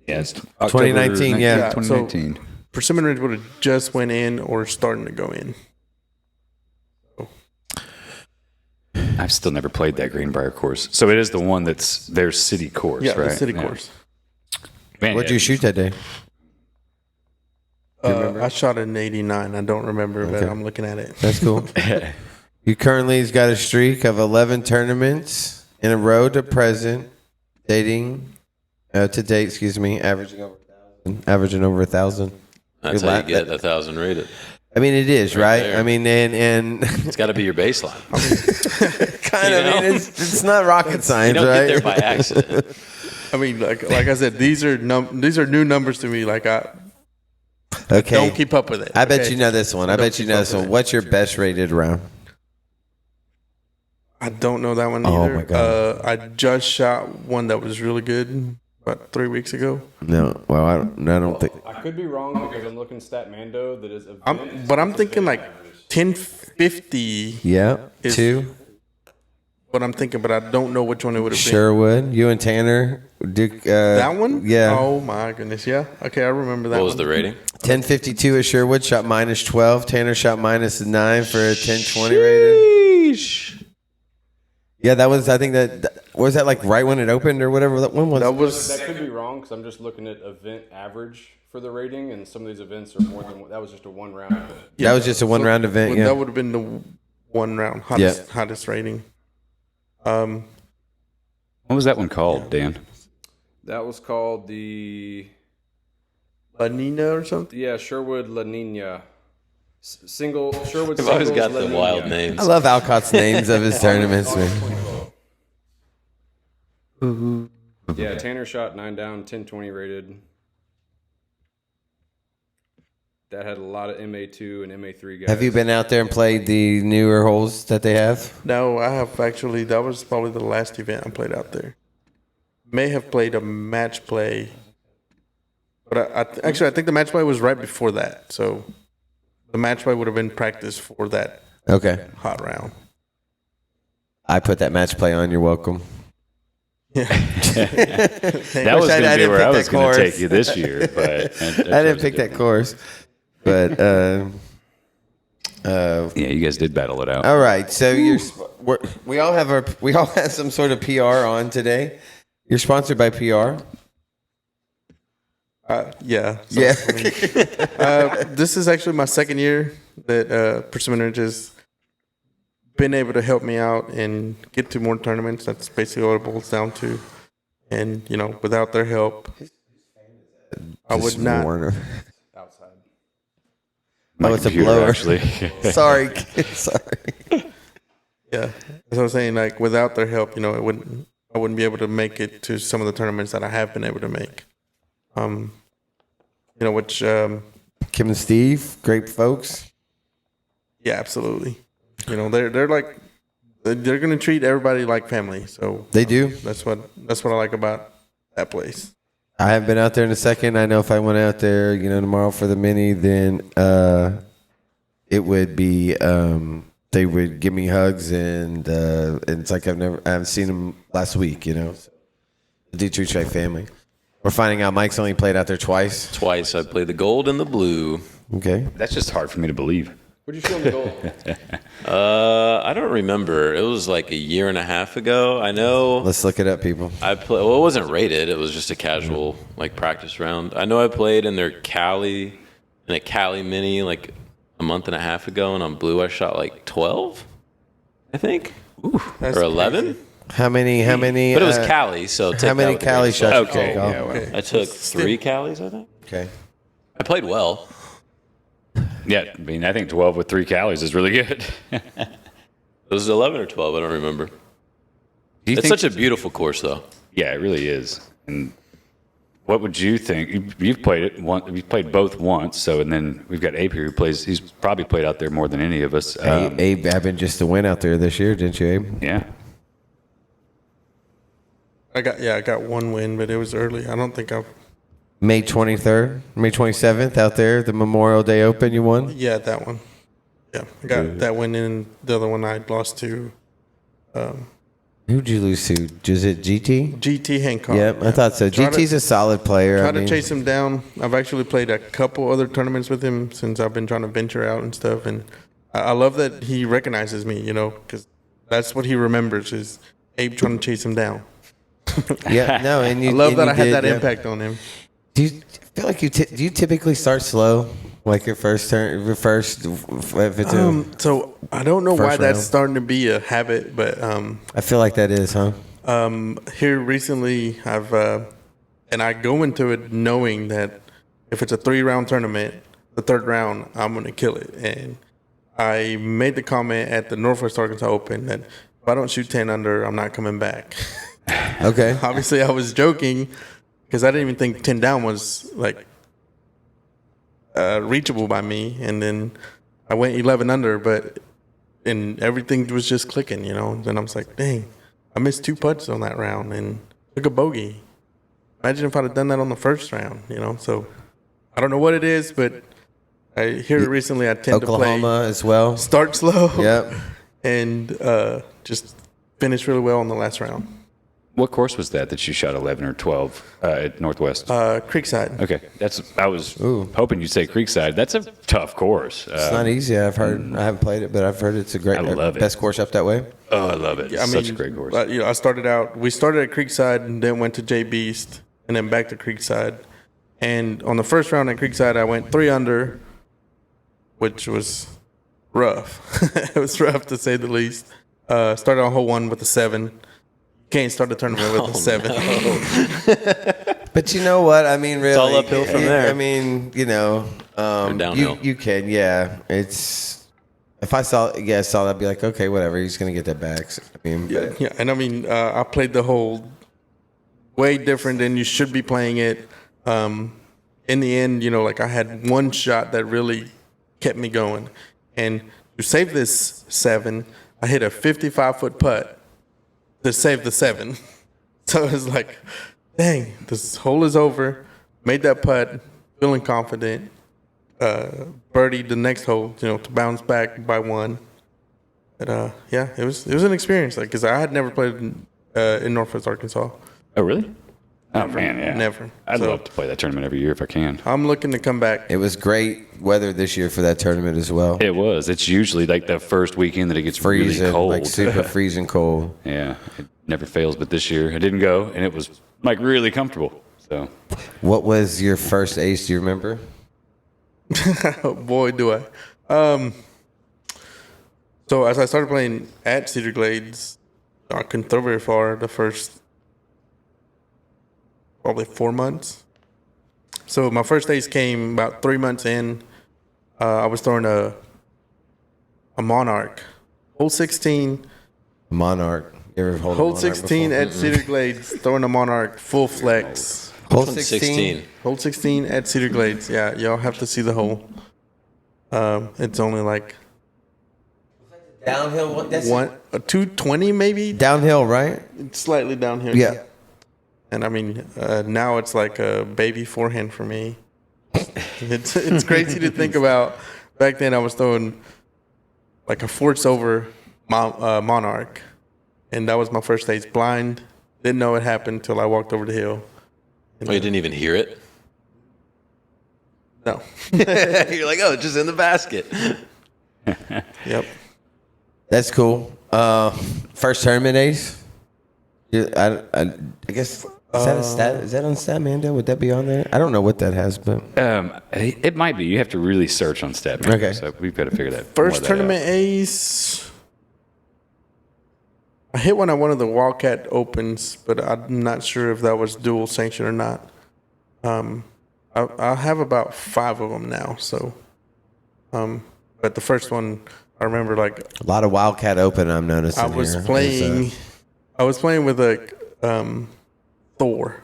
Yes. 2019, yeah. 2019. So Persimmon Ridge would have just went in or starting to go in. I've still never played that Greenbrier course. So it is the one that's their city course, Yeah, right? the city course. Man, What'd you shoot that day? I shot an 89. I don't remember, but I'm looking at it. That's cool. You currently has got a streak of 11 tournaments in a row to present, averaging over 1,000. That's how you get 1,000 rated. I mean, it is right. there. I mean, and It's got to be your baseline. kind of. I mean, it's not rocket science, You don't right? get there by accident. I mean, like I said, these are new numbers to me. Like I Okay. don't keep up with it. I bet okay? you know this one. I Don't bet you keep know up this with one. it. What's your best rated round? I don't know that one Oh, either. my God. I just shot one that was really good about 3 weeks ago. No. Well, I don't think. I could be wrong because I'm looking Statmando that is But I'm thinking like 1050. Yeah. Is- Two. What I'm thinking, but I don't know which one it would have been. Sherwood. You and Tanner. Duke. That one? Yeah. Oh my goodness. Yeah. Okay, I remember that. What was one. the rating? 1052 at Sherwood. Shot minus 12. Tanner shot minus 9 for a 1020 rated. Yeah, that was. I think that was that like right when it opened or whatever that one was. That was. That could be wrong because I'm just looking at event average for the rating, and some of these events are more than one. That was just a one round event. That was just a one round event. Well, Yeah. That would have been the one round hottest rating. What was that one called, Dan? That was called the La Nina or something. Sherwood La Nina. Single Sherwood. I've always Singles got La the Nina. wild names. I love Alcott's names of his tournaments, man. Yeah, Tanner shot 9 down, 1020 rated. That had a lot of MA2 and MA3 guys. Have you been out there and played the newer holes that they have? No, I have actually. That was probably the last event I played out there. May have played a match play, but I think the match play was right before that. So the match play would have been practice for that Okay. hot round. I put that match play on. You're welcome. That Wish was I going to be didn't where pick I that was going to course. take you this year, but I didn't pick that course, but Yeah, you guys did battle it out. all right. So we all have some sort of PR on today. You're sponsored by PR. Yeah. Yeah. This is actually my second year that Persimmon Ridge has been able to help me out and get to more tournaments. That's basically what it boils down to. And, without their help, I would not. Warner. outside? My Oh, it's a computer, blower. actually. Sorry. Yeah. As I was saying, like, without their help, I wouldn't be able to make it to some of the tournaments that I have been able to make. Which, Kim and Steve, great folks. yeah, absolutely. They're like, they're going to treat everybody like family. So They do. that's what I like about that place. I haven't been out there in a second. I know if I went out there, tomorrow for the mini, then it would be they would give me hugs and it's like I haven't seen them last week. They do treat you like family. We're finding out Mike's only played out there twice. Twice I played the gold and the blue. Okay. That's just hard for me to believe. What'd you shoot on the goal? I don't remember. It was like a year and a half ago. I know Let's look it up, people. I played. Well, it wasn't rated. It was just a casual practice round. I know I played in a Cali mini like a month and a half ago, and on blue I shot like 12, I think, or 11. How many? But it was Cali, so take How many that with a Cali grain of salt. shots? Okay, you take off? yeah, well. I took 3 Calis, I think. Okay. I played well. Yeah, I mean, I think 12 with 3 calories is really good. It was 11 or 12. I don't remember. Do you It's think- such a beautiful course, though. Yeah, it really is. And what would you think? You've played it once. You've played both once. So, and then we've got Abe here who plays. He's probably played out there more than any of us. Abe happened just to win out there this year, didn't you, Abe? Yeah. I got one win, but it was early. I don't think I've. May 23rd, May 27th out there, the Memorial Day Open you won. Yeah, that one. Yeah, I got that win, and the other one I lost to. Who Who'd you lose to? Was it GT? GT Hancock. Yep, I thought so. GT's a solid player. Try to chase him down. I've actually played a couple other tournaments with him since I've been trying to venture out and stuff. And I love that he recognizes me, because that's what he remembers is Abe trying to chase him down. Yeah, no, and you, I love and that you I had did, that yeah. impact on him. Do you feel like do you typically start slow, like your first turn, if it's So I don't know why First that's round. starting to be a habit, but I feel like that is, huh? here recently and I go into it knowing that if it's a 3-round tournament, the third round I'm gonna kill it. And I made the comment at the Northwest Arkansas Open that if I don't shoot 10 under, I'm not coming back. Okay. Obviously, I was joking because I didn't even think 10 down was like reachable by me. And then I went 11 under, and everything was just clicking, Then I was like, dang, I missed 2 putts on that round and took a bogey. Imagine if I'd have done that on the first round, So I don't know what it is, but here recently I tend Oklahoma to play as well. start slow. Yep. And just finish really well on the last round. What course was that you shot 11 or 12 at Northwest? Creekside. Okay, I was hoping you'd say Creekside. That's a tough course. It's not easy. I've heard. I haven't played it, but I've heard it's a great, I love it. best course up that way. Oh, I love it. It's such a great course. We started at Creekside and then went to J Beast and then back to Creekside. And on the first round at Creekside, I went 3 under, which was rough. It was rough to say the least. Started on hole 1 with a 7. Can't start the tournament with a 7. But you know what? I mean, really, all uphill from there. I mean, downhill. you can, yeah. It's if I saw that, I'd be like, okay, whatever. He's gonna get that back. So, I mean, Yeah, and I mean, I played the hole way different than you should be playing it. In the end, I had one shot that really kept me going. And to save this 7, I hit a 55-foot putt to save the 7. So it was like, dang, this hole is over. Made that putt, feeling confident. Birdied the next hole, to bounce back by 1. But yeah, it was an experience, because I had never played in Northwest Arkansas. Oh, really? Oh, man, yeah. Never. I'd So- love to play that tournament every year if I can. I'm looking to come back. it was great weather this year for that tournament as well. It was. It's usually like the first weekend that it gets Freezing, really cold. like super freezing cold. Yeah, it never fails. But this year I didn't go, and it was like really comfortable. So What was your first ace? Do you remember? Oh, boy, do I. So as I started playing at Cedar Glades, I couldn't throw very far the first probably 4 months. So my first ace came about 3 months in. I was throwing a Monarch. Hole 16. Monarch. You ever hold a Hole Monarch 16 before? at Cedar Glades, throwing a Monarch full flex. Hole 16. Hole 16 at Cedar Glades. Yeah, y'all have to see the hole. It's only like Downhill. What? That's 220 maybe. downhill, right? It's slightly downhill. Yeah. And I mean, now it's like a baby forehand for me. It's crazy to think about. Back then, I was throwing like a force over Monarch, and that was my first ace blind. Didn't know it happened until I walked over the hill. Oh, you didn't even hear it? No. You're like, oh, it's just in the basket. Yep. That's cool. First tournament ace. Yeah, I guess is that a stat? Is that on Statmando? Would that be on there? I don't know what that has, but it might be. You have to really search on Statman. Okay. So we've got to figure that. First more of that tournament ace. I hit one at one of the Wildcat Opens, but I'm not sure if that was dual sanction or not. I have about 5 of them now. So, but the first one, I remember like a lot of Wildcat Open. I'm noticing. I was here. playing. I was playing with a Thor.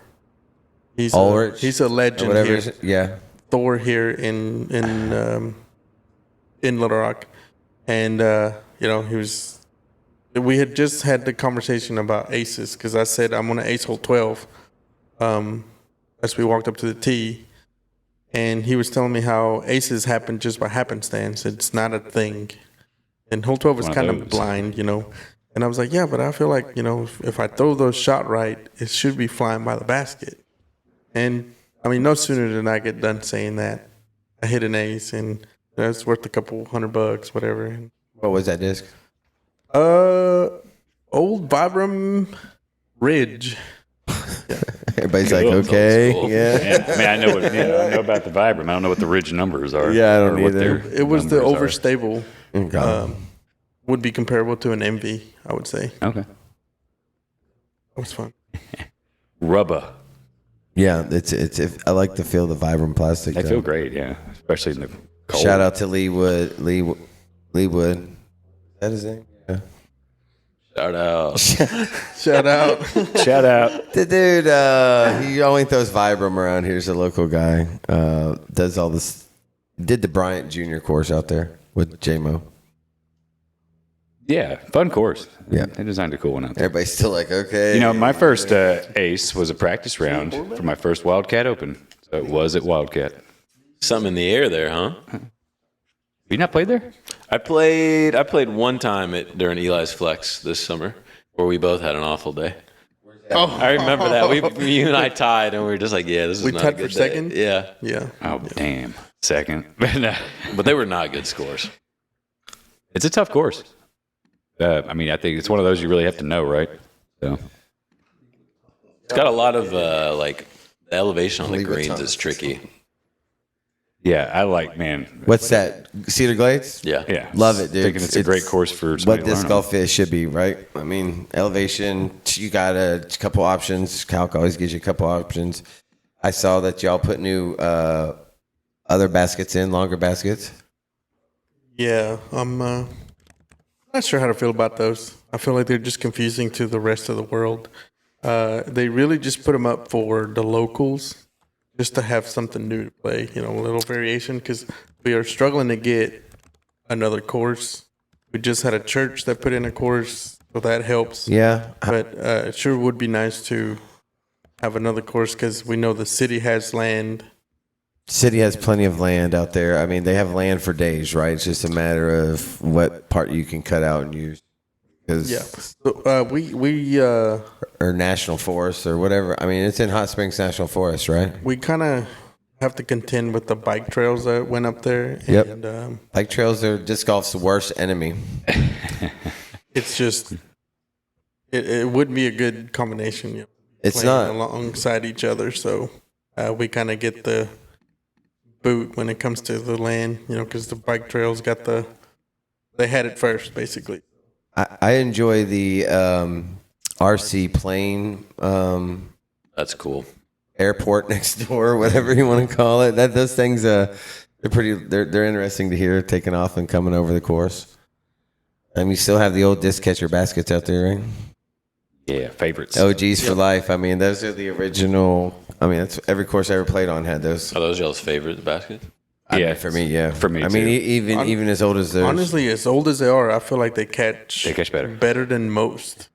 He's Ulrich, he's a legend whatever. here. Is it? Yeah. Thor here in Little Rock, and he was. We had just had the conversation about aces because I said I'm gonna ace hole 12. As we walked up to the tee, and he was telling me how aces happen just by happenstance. It's not a thing, and hole 12 is One of kind of those. blind, And I was like, yeah, but I feel like, if I throw those shot right, it should be flying by the basket. And I mean, no sooner than I get done saying that, I hit an ace, and it's worth a couple $100, whatever. What was that disc? Old Vibram Ridge. Everybody's like, Cool. okay, Old school. yeah. I mean, I know about the Vibram. I don't know what the ridge numbers are. Yeah, I don't or what either. their It was the numbers are. overstable. Okay. Would be comparable to an Envy, I would say. Okay. That was fun. Rubber. Yeah, it's I like the feel of the Vibram plastic. They though. feel great, yeah. Especially in the cold. Shout out to Lee Wood. Lee Wood. Is that his name? Yeah. Shout out. Shout out. Shout out. The dude, he only throws Vibram around here. He's a local guy. Does all this. Did the Bryant Jr. course out there with J-Mo. Yeah, fun course. Yeah. They designed a cool one out there. Everybody's still like, okay. You know, my first ace was a practice round for my first Wildcat Open. So it was at Wildcat. Something in the air there, huh? You not played there? I played one time during Eli's Flex this summer, where we both had an awful day. Oh, I remember that. You and I tied, and we were just like, yeah, this is We not tied a good for day. second? Yeah, yeah. Oh, damn. Second. but they were not good scores. It's a tough course. I mean, I think it's one of those you really have to know, right? So It's got a lot of the elevation on the Leave it greens tough. is tricky. yeah, I like, man. What's that? Cedar Glades? Yeah, Yeah, Love it, dude. Thinking it's a great course for what somebody to disc learn golf is should be, right? I mean, elevation. You got a couple options. Calc always gives you a couple options. I saw that y'all put new other baskets in, longer baskets. Yeah, I'm not sure how to feel about those. I feel like they're just confusing to the rest of the world. They really just put them up for the locals, just to have something new to play, a little variation, because we are struggling to get another course. We just had a church that put in a course, so that helps. Yeah. But it sure would be nice to have another course, because we know the city has land. City has plenty of land out there. I mean, they have land for days, right? It's just a matter of what part you can cut out and use. 'Cause- Yeah. So, we Or national forest or whatever. I mean, it's in Hot Springs National Forest, right? we kind of have to contend with the bike trails that went up there. Yep. And Bike trails are disc golf's worst enemy. it's just, it would be a good combination. It's playing not. alongside each other. So we kind of get the boot when it comes to the land, because the bike trails they had it first, basically. I enjoy the RC plane That's cool. airport next door, whatever you want to call it. Those things, they're interesting to hear taking off and coming over the course. You still have the old disc catcher baskets out there, right? Yeah, favorites. OGs for life. I mean, those are the original. I mean, that's every course I ever played on had those. Are those y'all's favorite baskets? Yeah, For me, yeah. For me, I mean, too. even as old as theirs. Honestly, as old as they are, I feel like they catch better. better than most.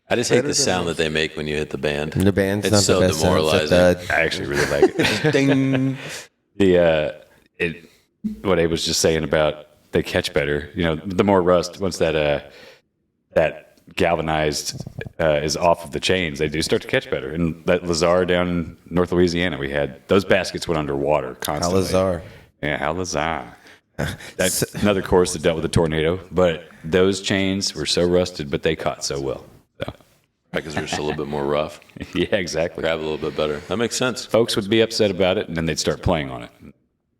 I just hate Better the than sound most. that they make when you hit the band. the band's It's not so the best sound, it's demoralizing. a I actually really like it. ding. What Abe was just saying about they catch better. The more rust, once that galvanized is off of the chains, they do start to catch better. And that Lazar down in North Louisiana, we had those baskets went underwater constantly. Alazar. Yeah, Alazar. That's another course that dealt with a tornado, but those chains were so rusted, but they caught so well. So, Because they're just a little bit more rough. yeah, exactly. Grab a little bit better. That makes sense. Folks would be upset about it, and then they'd start playing on it.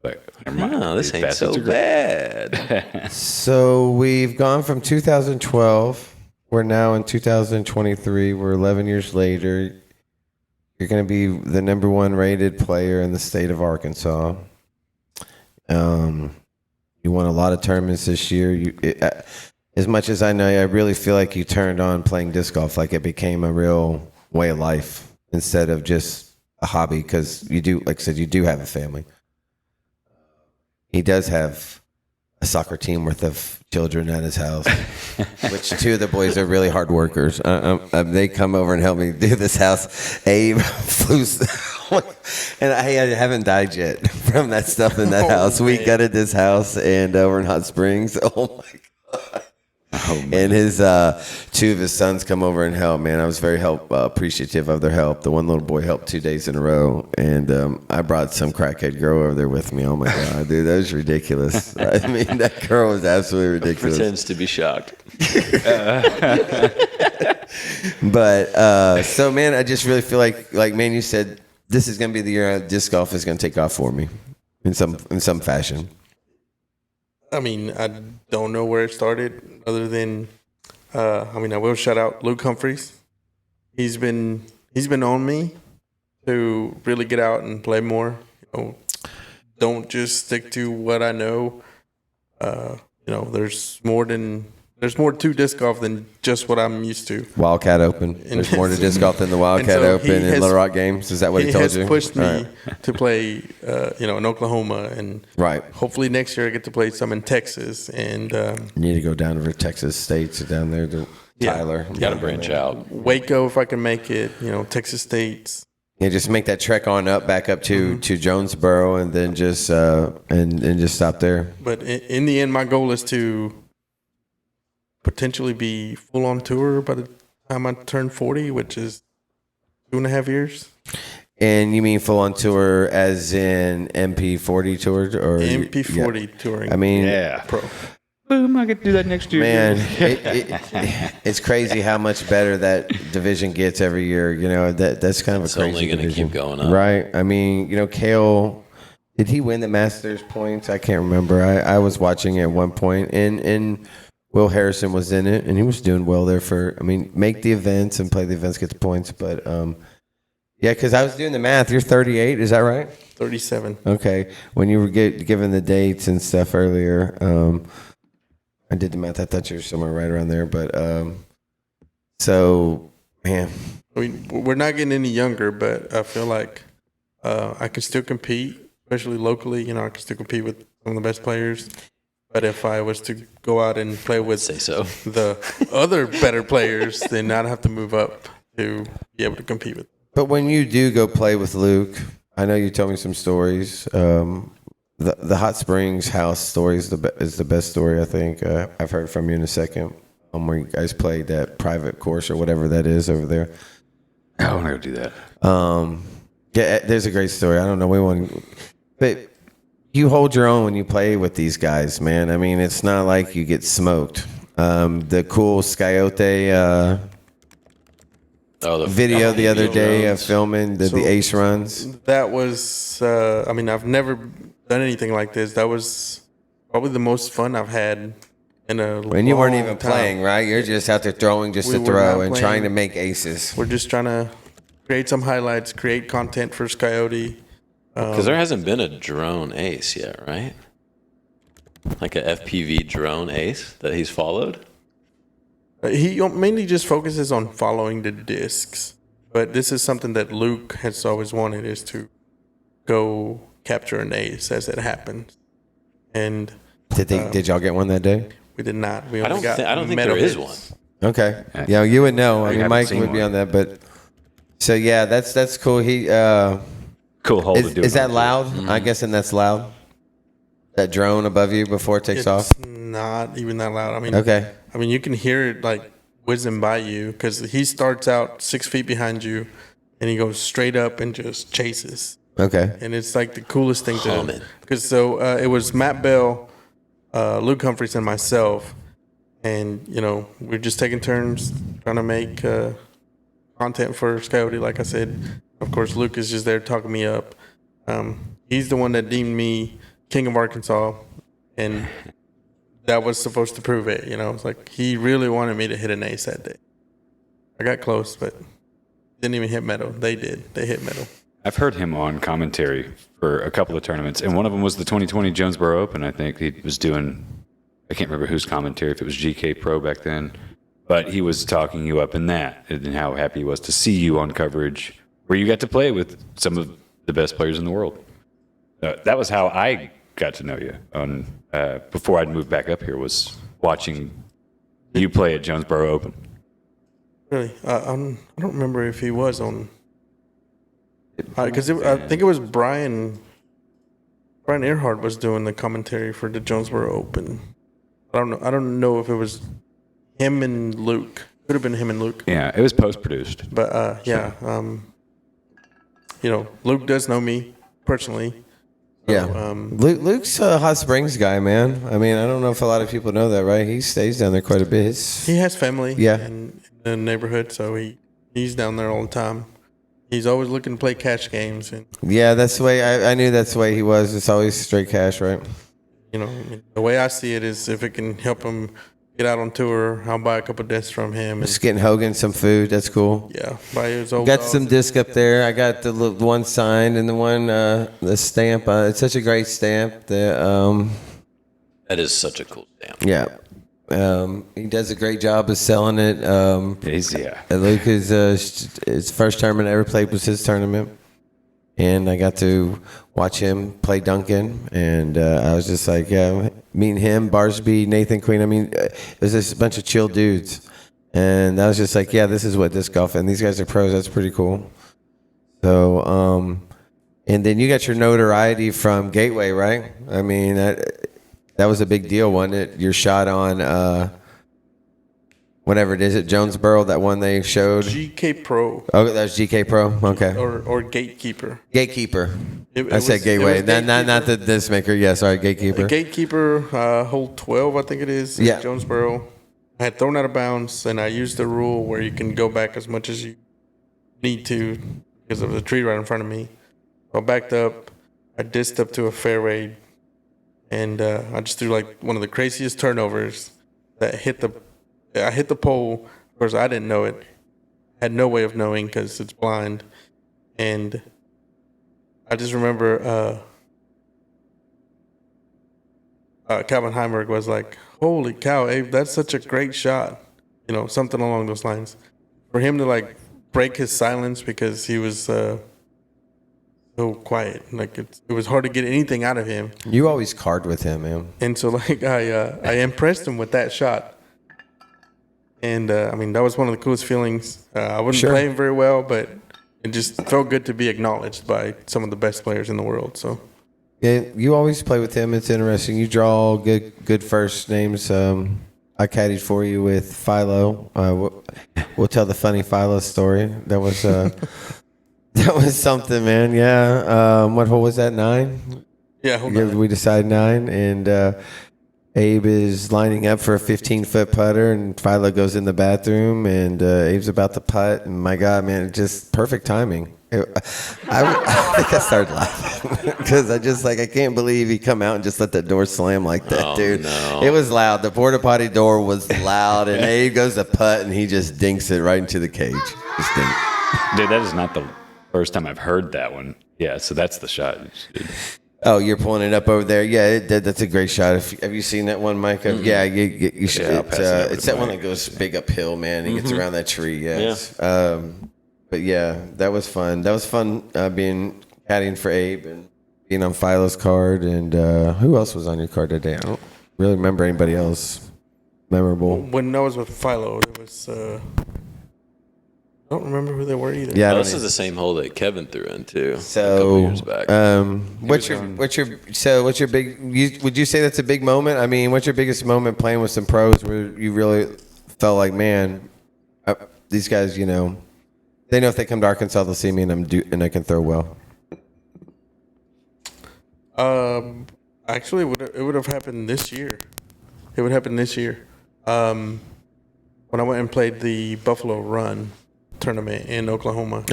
But never mind. Oh, this These ain't so baskets are great. bad. So we've gone from 2012. We're now in 2023. We're 11 years later. You're going to be the number one rated player in the state of Arkansas. You won a lot of tournaments this year. As much as I know, I really feel like you turned on playing disc golf. Like it became a real way of life instead of just a hobby. Because you do, like I said, you do have a family. He does have a soccer team worth of children at his house, which two of the boys are really hard workers. They come over and help me do this house. Abe flew, and I haven't died yet from that stuff in that house. We gutted this house and over in Hot Springs. Oh my God. and his two of his sons come over and help. Man, I was very appreciative of their help. The one little boy helped 2 days in a row, and I brought some crackhead girl over there with me. Oh my god, dude, that was ridiculous. I mean, that girl was absolutely ridiculous. Pretends to be shocked. But so man, I just really feel like man, you said this is going to be the year disc golf is going to take off for me in some fashion. I mean, I don't know where it started other than, I will shout out Luke Humphries. He's been on me to really get out and play more. Don't just stick to what I know. There's more to disc golf than just what I'm used to. Wildcat Open. There's more to disc golf than the Wildcat Open and Little Rock Games. Is that what he told you? He has pushed me to play, in Oklahoma, and hopefully next year I get to play some in Texas. And you need to go down to Texas States down there to Tyler. You got to branch out. Waco if I can make it. Texas States. Yeah, just make that trek on up, back up to Jonesboro, and then just and just stop there. But in the end, my goal is to potentially be full on tour by the time I turn 40, which is 2.5 years. And you mean full on tour as in MP40 tour or MP40 touring? I mean, pro. Boom! I get to do that next year. Man, it's crazy how much better that division gets every year. That's kind of a crazy. It's only going to keep going up, right? I mean, Kale, did he win the Masters points? I can't remember. I was watching at one point, and Will Harrison was in it, and he was doing well there make the events and play the events, get the points. But, because I was doing the math. You're 38, is that right? 37. Okay. When you were given the dates and stuff earlier, I did the math. I thought you were somewhere right around there. But, so, man. I mean, we're not getting any younger, but I feel like I can still compete, especially locally. I can still compete with some of the best players. But if I was to go out and play with the other better players, then I'd have to move up to be able to compete with them. But when you do go play with Luke, I know you told me some stories. The Hot Springs house story is the best story, I think. I've heard from you in a second. Where you guys played that private course or whatever that is over there. I want to go do that. There's a great story. I don't know. But you hold your own when you play with these guys, man. I mean, it's not like you get smoked. The cool Scoyote video the other day of filming the ace runs. That was, I've never done anything like this. That was probably the most fun I've had in a When you weren't even time. playing, right? You're just out there throwing just to throw and trying to make aces. We're just trying to create some highlights, create content for Scoyote. Because there hasn't been a drone ace yet, right? Like a FPV drone ace that he's followed? He mainly just focuses on following the discs. But this is something that Luke has always wanted, is to go capture an ace as it happens. And did y'all get one that day? We did not. I don't think there is one. Okay. Yeah, you would know. I mean, Mike would be on that, but so yeah, that's cool. He cool hole to do. Is that loud? Mm-hmm. I'm guessing that's loud. That drone above you before it takes off? Not even that loud. I mean, okay. I mean, you can hear it like whizzing by you because he starts out 6 feet behind you, and he goes straight up and just chases. Okay. And it's like the coolest thing to. Because it was Matt Bell, Luke Humphries, and myself, and we're just taking turns trying to make content for Scoyote. Like I said, of course, Luke is just there talking me up. He's the one that deemed me King of Arkansas, and that was supposed to prove it. It's like he really wanted me to hit an ace that day. I got close, but didn't even hit metal. They did. They hit metal. I've heard him on commentary for a couple of tournaments, and one of them was the 2020 Jonesboro Open. I think he was doing, I can't remember whose commentary, if it was GK Pro back then, but he was talking you up in that and how happy he was to see you on coverage where you got to play with some of the best players in the world. That was how I got to know you on before I'd moved back up here, was watching you play at Jonesboro Open. Really? I don't remember if he was on. Because I think it was Brian Earhart was doing the commentary for the Jonesboro Open. I don't know if it was him and Luke. Could have been him and Luke. Yeah, it was post-produced. But Luke does know me personally. So, Yeah. Luke's a Hot Springs guy, man. I mean, I don't know if a lot of people know that, right? He stays down there quite a bit. he has family Yeah. in the neighborhood, so he's down there all the time. He's always looking to play cash games, and Yeah, that's the way I knew that's the way he was. It's always straight cash, right? the way I see it is if it can help him get out on tour, I'll buy a couple discs from him. Just getting Hogan some food. That's cool. Yeah, buy his old Got dogs some and- disc up there. I got the one signed and the one the stamp. It's such a great stamp. That is such a cool stamp. Yeah. He does a great job of selling it. Yeah. Luke is his first tournament I ever played was his tournament, and I got to watch him play Duncan, and I was just like, yeah, meeting him, Barsby, Nathan Queen. I mean, it was just a bunch of chill dudes, and I was just like, yeah, this is what disc golf, and these guys are pros. That's pretty cool. So, and then you got your notoriety from Gateway, right? I mean, that was a big deal, wasn't it? Your shot on whatever it is at Jonesboro, that one they showed. GK Pro Oh, that was GK Pro. Okay. or Gatekeeper. Gatekeeper. It I said was- Gateway. it was Not the disc maker. Yeah, sorry, Gatekeeper. Gatekeeper, hole 12, I think it is. Yeah. At Jonesboro. I had thrown out of bounds, and I used the rule where you can go back as much as you need to because of the tree right in front of me. I backed up. I dissed up to a fairway, and I just threw like one of the craziest turnovers that I hit the pole. Of course, I didn't know it. Had no way of knowing because it's blind. And I just remember Calvin Heimberg was like, "Holy cow, Abe, that's such a great shot." Something along those lines. For him to like break his silence because he was so quiet, like it was hard to get anything out of him. You always card with him, man. And so like I impressed him with that shot. And I mean, that was one of the coolest feelings. I wasn't Sure. playing very well, but it just felt good to be acknowledged by some of the best players in the world. So Yeah, you always play with him. It's interesting. You draw good first names. I caddied for you with Philo. We'll tell the funny Philo story. That was that was something, man. Yeah. What hole was that? 9? yeah, hold on. We decided 9, and Abe is lining up for a 15-foot putter, and Philo goes in the bathroom, and Abe's about to putt, and my God, man, it's just perfect timing. I think I started laughing because I can't believe he come out and just let that door slam like that, dude. No. It was loud. The porta potty door was loud, and Abe goes to putt, and he just dinks it right into the cage. Just dink. Dude, that is not the first time I've heard that one. Yeah, so that's the shot. Oh, you're pulling it up over there. Yeah, that's a great shot. Have you seen that one, Mike? Yeah, you should. Yeah, I'll pass it over to It's that one Mike. that goes big uphill, man. He gets around that tree. Yes. Yeah. But yeah, that was fun. That was fun being caddying for Abe and being on Philo's card. And who else was on your card today? I don't really remember anybody else memorable. When I was with Philo, it was I don't remember who they were either. Yeah, I don't This is the same hole that Kevin threw into a couple So, years back. what's your big? Would you say that's a big moment? I mean, what's your biggest moment playing with some pros where you really felt like, man, these guys, they know if they come to Arkansas, they'll see me and I can throw well. Actually, it would have happened this year. It would happen this year. When I went and played the Buffalo Run tournament in Oklahoma.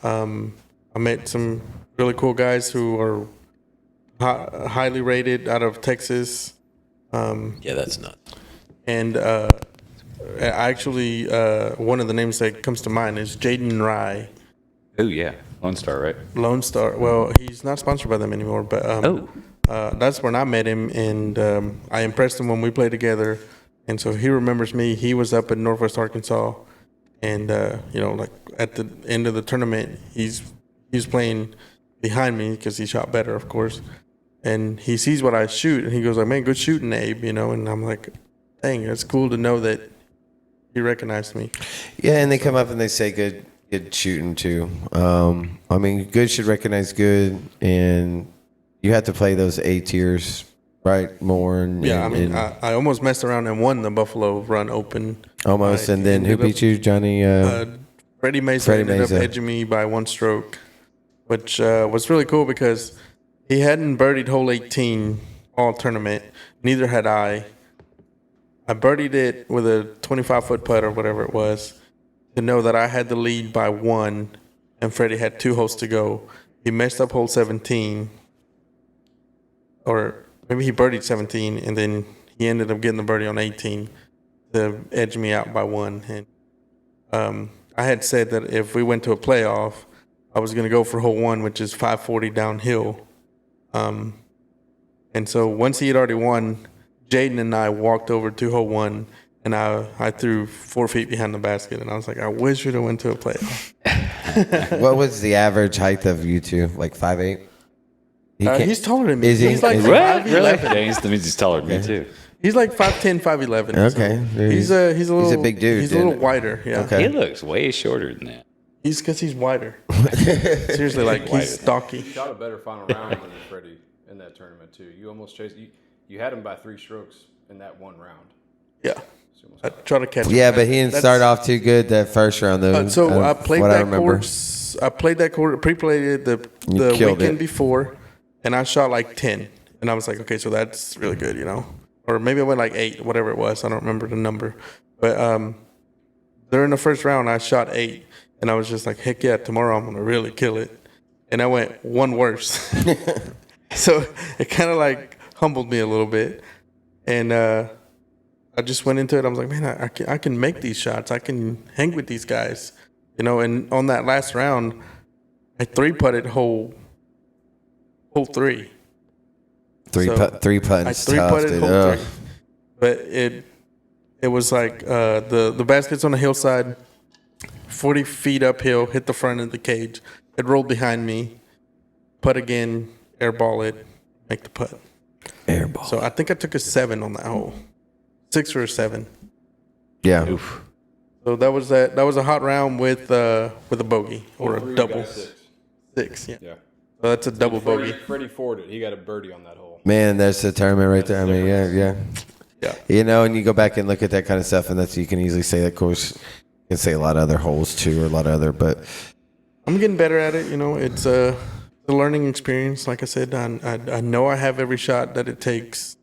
I met some really cool guys who are highly rated out of Texas. Yeah, that's nuts. And actually, one of the names that comes to mind is Jaden Rye, Oh, yeah. Lone Star, right? Lone Star. Well, he's not sponsored by them anymore, but that's when I met him, and I impressed him when we played together. And so he remembers me. He was up in Northwest Arkansas, and like at the end of the tournament, he's playing behind me because he shot better, of course. And he sees what I shoot, and he goes like, "Man, good shooting, Abe," And I'm like, "Dang, it's cool to know that he recognized me." Yeah, and they come up and they say good shooting too. I mean, good should recognize good, and you have to play those A tiers right? More and Yeah, and, I mean, and I almost messed around and won the Buffalo run open. almost. I And then who ended beat you, Johnny? Freddie Mesa Freddie ended Mesa. up edging me by 1 stroke, which was really cool because he hadn't birdied hole 18 all tournament. Neither had I. I birdied it with a 25-foot putt or whatever it was to know that I had the lead by 1 and Freddie had 2 holes to go. He messed up hole 17, or maybe he birdied 17 and then he ended up getting the birdie on 18 to edge me out by 1. And I had said that if we went to a playoff, I was going to go for hole 1, which is 540 downhill. And so once he had already won, Jaden and I walked over to hole 1, and I threw 4 feet behind the basket, and I was like, I wish we'd have went to a playoff. What was the average height of you two? Like 5'8"? He's taller than me. Is he? He's like Is he? 5'11". Really? Yeah, that means he's taller than me too. He's like 5'10", 5'11". Okay. So he's a little big dude, He's a little then. wider. Yeah. Okay. He looks way shorter than that. He's because he's wider. Seriously, like he's stocky. You shot a better final round than Freddie in that tournament too. You almost chased. You had him by 3 strokes in that one round. Yeah. I try to catch him. Yeah, but he didn't start off too good that first round, though. So I played what I that remember. course. I played that course, pre-played it the killed weekend it. before, and I shot like 10. And I was like, okay, so that's really good, you know? Or maybe I went like 8, whatever it was. I don't remember the number. But during the first round, I shot 8. And I was just like, heck yeah, tomorrow I'm going to really kill it. And I went 1 worse. So it kind of like humbled me a little bit. And I just went into it. I was like, man, I can make these shots. I can hang with these guys. You know, and on that last round, I 3-putted hole 3. Three So, putting I tough, 3-putted dude. hole Ugh. 3. But it was like the basket's on the hillside, 40 feet uphill, hit the front of the cage. It rolled behind me, putt again, airball it, make the putt. Airball. So I think I took a 7 on that hole, 6 or a 7. Yeah. Oof. So that was that. That was a hot round with a bogey or Hole 3, a you double got 6. 6. Yeah. Yeah. So that's a double bogey. Freddie Ford it. He got a birdie on that hole. Man, that's the tournament right there. I mean, yeah. Yeah. You know, and you go back and look at that kind of stuff, and that's you can easily say that course. You can say a lot of other holes too, or a lot of other, but I'm getting better at it. You know, it's a learning experience. Like I said, I know I have every shot that it takes.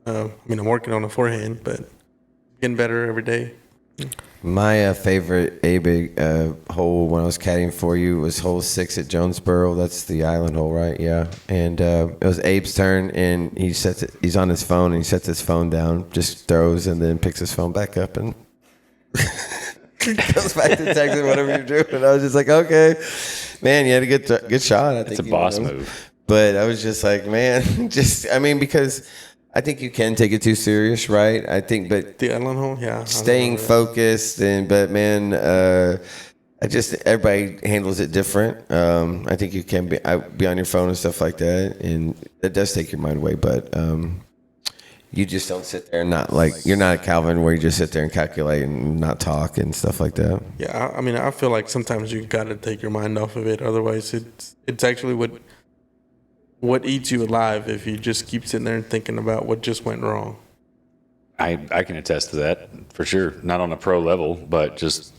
I mean, I'm working on a forehand, but getting better every day. my favorite A-Big hole when I was caddying for you was hole 6 at Jonesboro. That's the island hole, right? Yeah. And it was Abe's turn, and he's on his phone, and he sets his phone down, just throws, and then picks his phone back up, and goes back to texting whatever you're doing. And I was just like, okay, man, you had a good shot. I think It's a you boss know. move. But I was just like, man, because I think you can take it too serious, right? I think, but The island hole, yeah. staying focused but man, everybody handles it different. I think you can be on your phone and stuff like that, and it does take your mind away. But you just don't sit there and not you're not a Calvin where you just sit there and calculate and not talk and stuff like that. Yeah, I mean, I feel like sometimes you got to take your mind off of it. Otherwise, it's actually what eats you alive if you just keep sitting there and thinking about what just went wrong. I can attest to that for sure. Not on a pro level, but just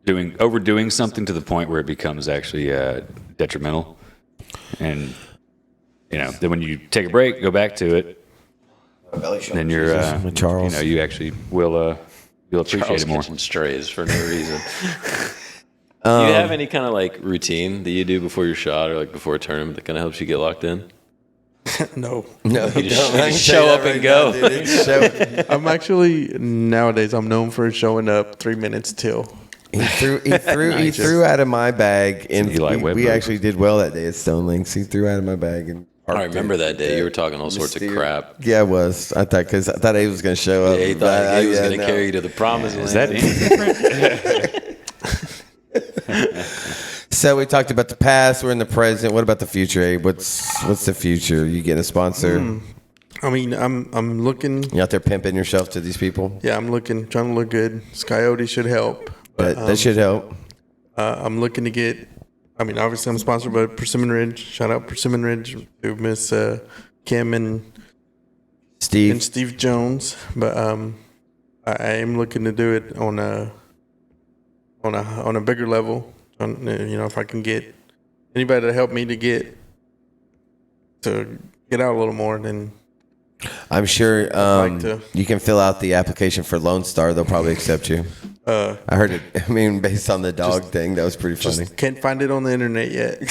overdoing something to the point where it becomes actually detrimental. And then when you take a break, go back to it, then you're Charles. you actually will you'll appreciate Charles it more. catching strays for no reason. Do you have any kind of like routine that you do before your shot or like before a tournament that kind of helps you get locked in? No. No, You just, don't. I you can just say show that up right and go. now, dude. It's I'm actually, nowadays, I'm known for showing up 3 minutes till. He threw out of my bag, and Eli we Whitmer. actually did well that day at Stone Links. He threw out of my bag, and I remember that day. You were talking all sorts of crap. Yeah, I was. I thought Abe was going to show up. Yeah, he thought he was going to carry you to the promised land. Is that any different? So we talked about the past. We're in the present. What about the future, Abe? What's the future? You getting a sponsor? I mean, I'm looking. You out there pimping yourself to these people? Yeah, I'm looking, trying to look good. Coyote should help. That should help. I'm looking to get. I mean, obviously, I'm sponsored by Persimmon Ridge. Shout out Persimmon Ridge to Miss Kim and Steve Jones, but I am looking to do it on a bigger level. If I can get anybody to help me to get out a little more, then I'm sure like to. you can fill out the application for Lone Star. They'll probably accept you. I heard it. I mean, based on the dog thing, that was pretty funny. Just can't find it on the internet yet.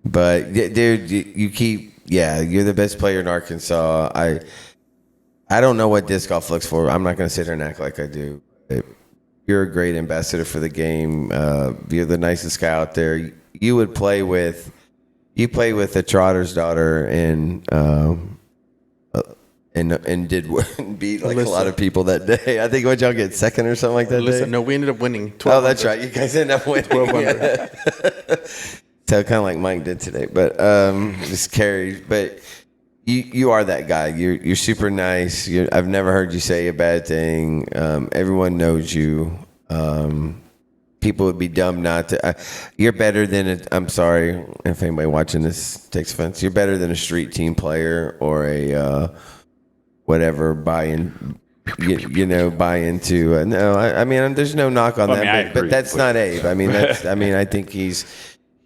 But dude, you keep. Yeah, you're the best player in Arkansas. I don't know what disc golf looks for. I'm not going to sit here and act like I do. You're a great ambassador for the game. You're the nicest guy out there. You would play with. You played with the Trotter's daughter and did beat like a lot of people that day. I think what y'all get second or something like that day. No, we ended up winning. Oh, that's right. You guys ended up winning. 1200. So kind of like Mike did today, but just carried. But you are that guy. You're super nice. I've never heard you say a bad thing. Everyone knows you. People would be dumb not to. You're better than I'm sorry if anybody watching this takes offense. You're better than a street team player or a whatever buy into. No, I mean, there's no knock on that, but that's not Abe. I mean, I think he's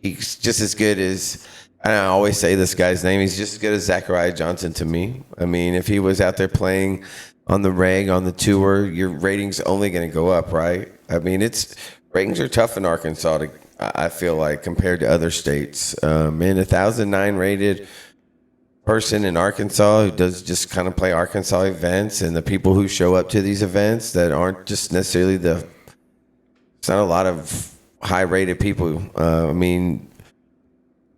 just as good as. I always say this guy's name. He's just as good as Zachariah Johnson to me. I mean, if he was out there playing on the reg, on the tour, your rating's only going to go up, right? I mean, ratings are tough in Arkansas, I feel like, compared to other states. And 1,009 rated person in Arkansas who does just kind of play Arkansas events, and the people who show up to these events that aren't just necessarily it's not a lot of high-rated people. I mean,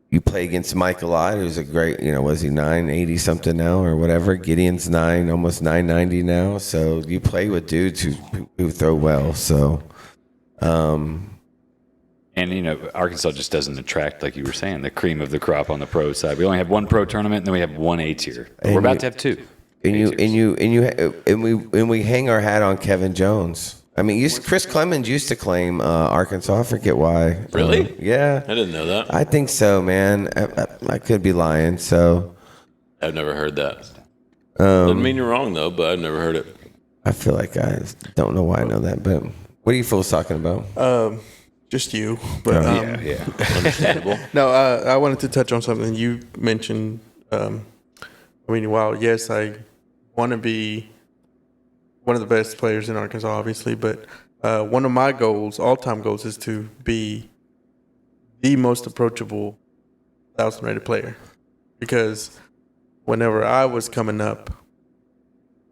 you play against Mike a lot, who's a great, was he 980 something now or whatever? Gideon's almost 990 now. So you play with dudes who throw well. So, and Arkansas just doesn't attract, like you were saying, the cream of the crop on the pro side. We only have one pro tournament, and then we have one A tier. We're about to have two. And we hang our hat on Kevin Jones. I mean, Chris Clemens used to claim Arkansas. I forget why. Really? Yeah. I didn't know that. I think so, man. I could be lying. So I've never heard that. Doesn't mean you're wrong, though, but I've never heard it. I feel like I don't know why I know that, but what are you fools talking about? Just you. But yeah. Understandable. No, I wanted to touch on something you mentioned. Yes, I want to be one of the best players in Arkansas, obviously, but one of my goals, all-time goals, is to be the most approachable 1,000-rated player. Because whenever I was coming up,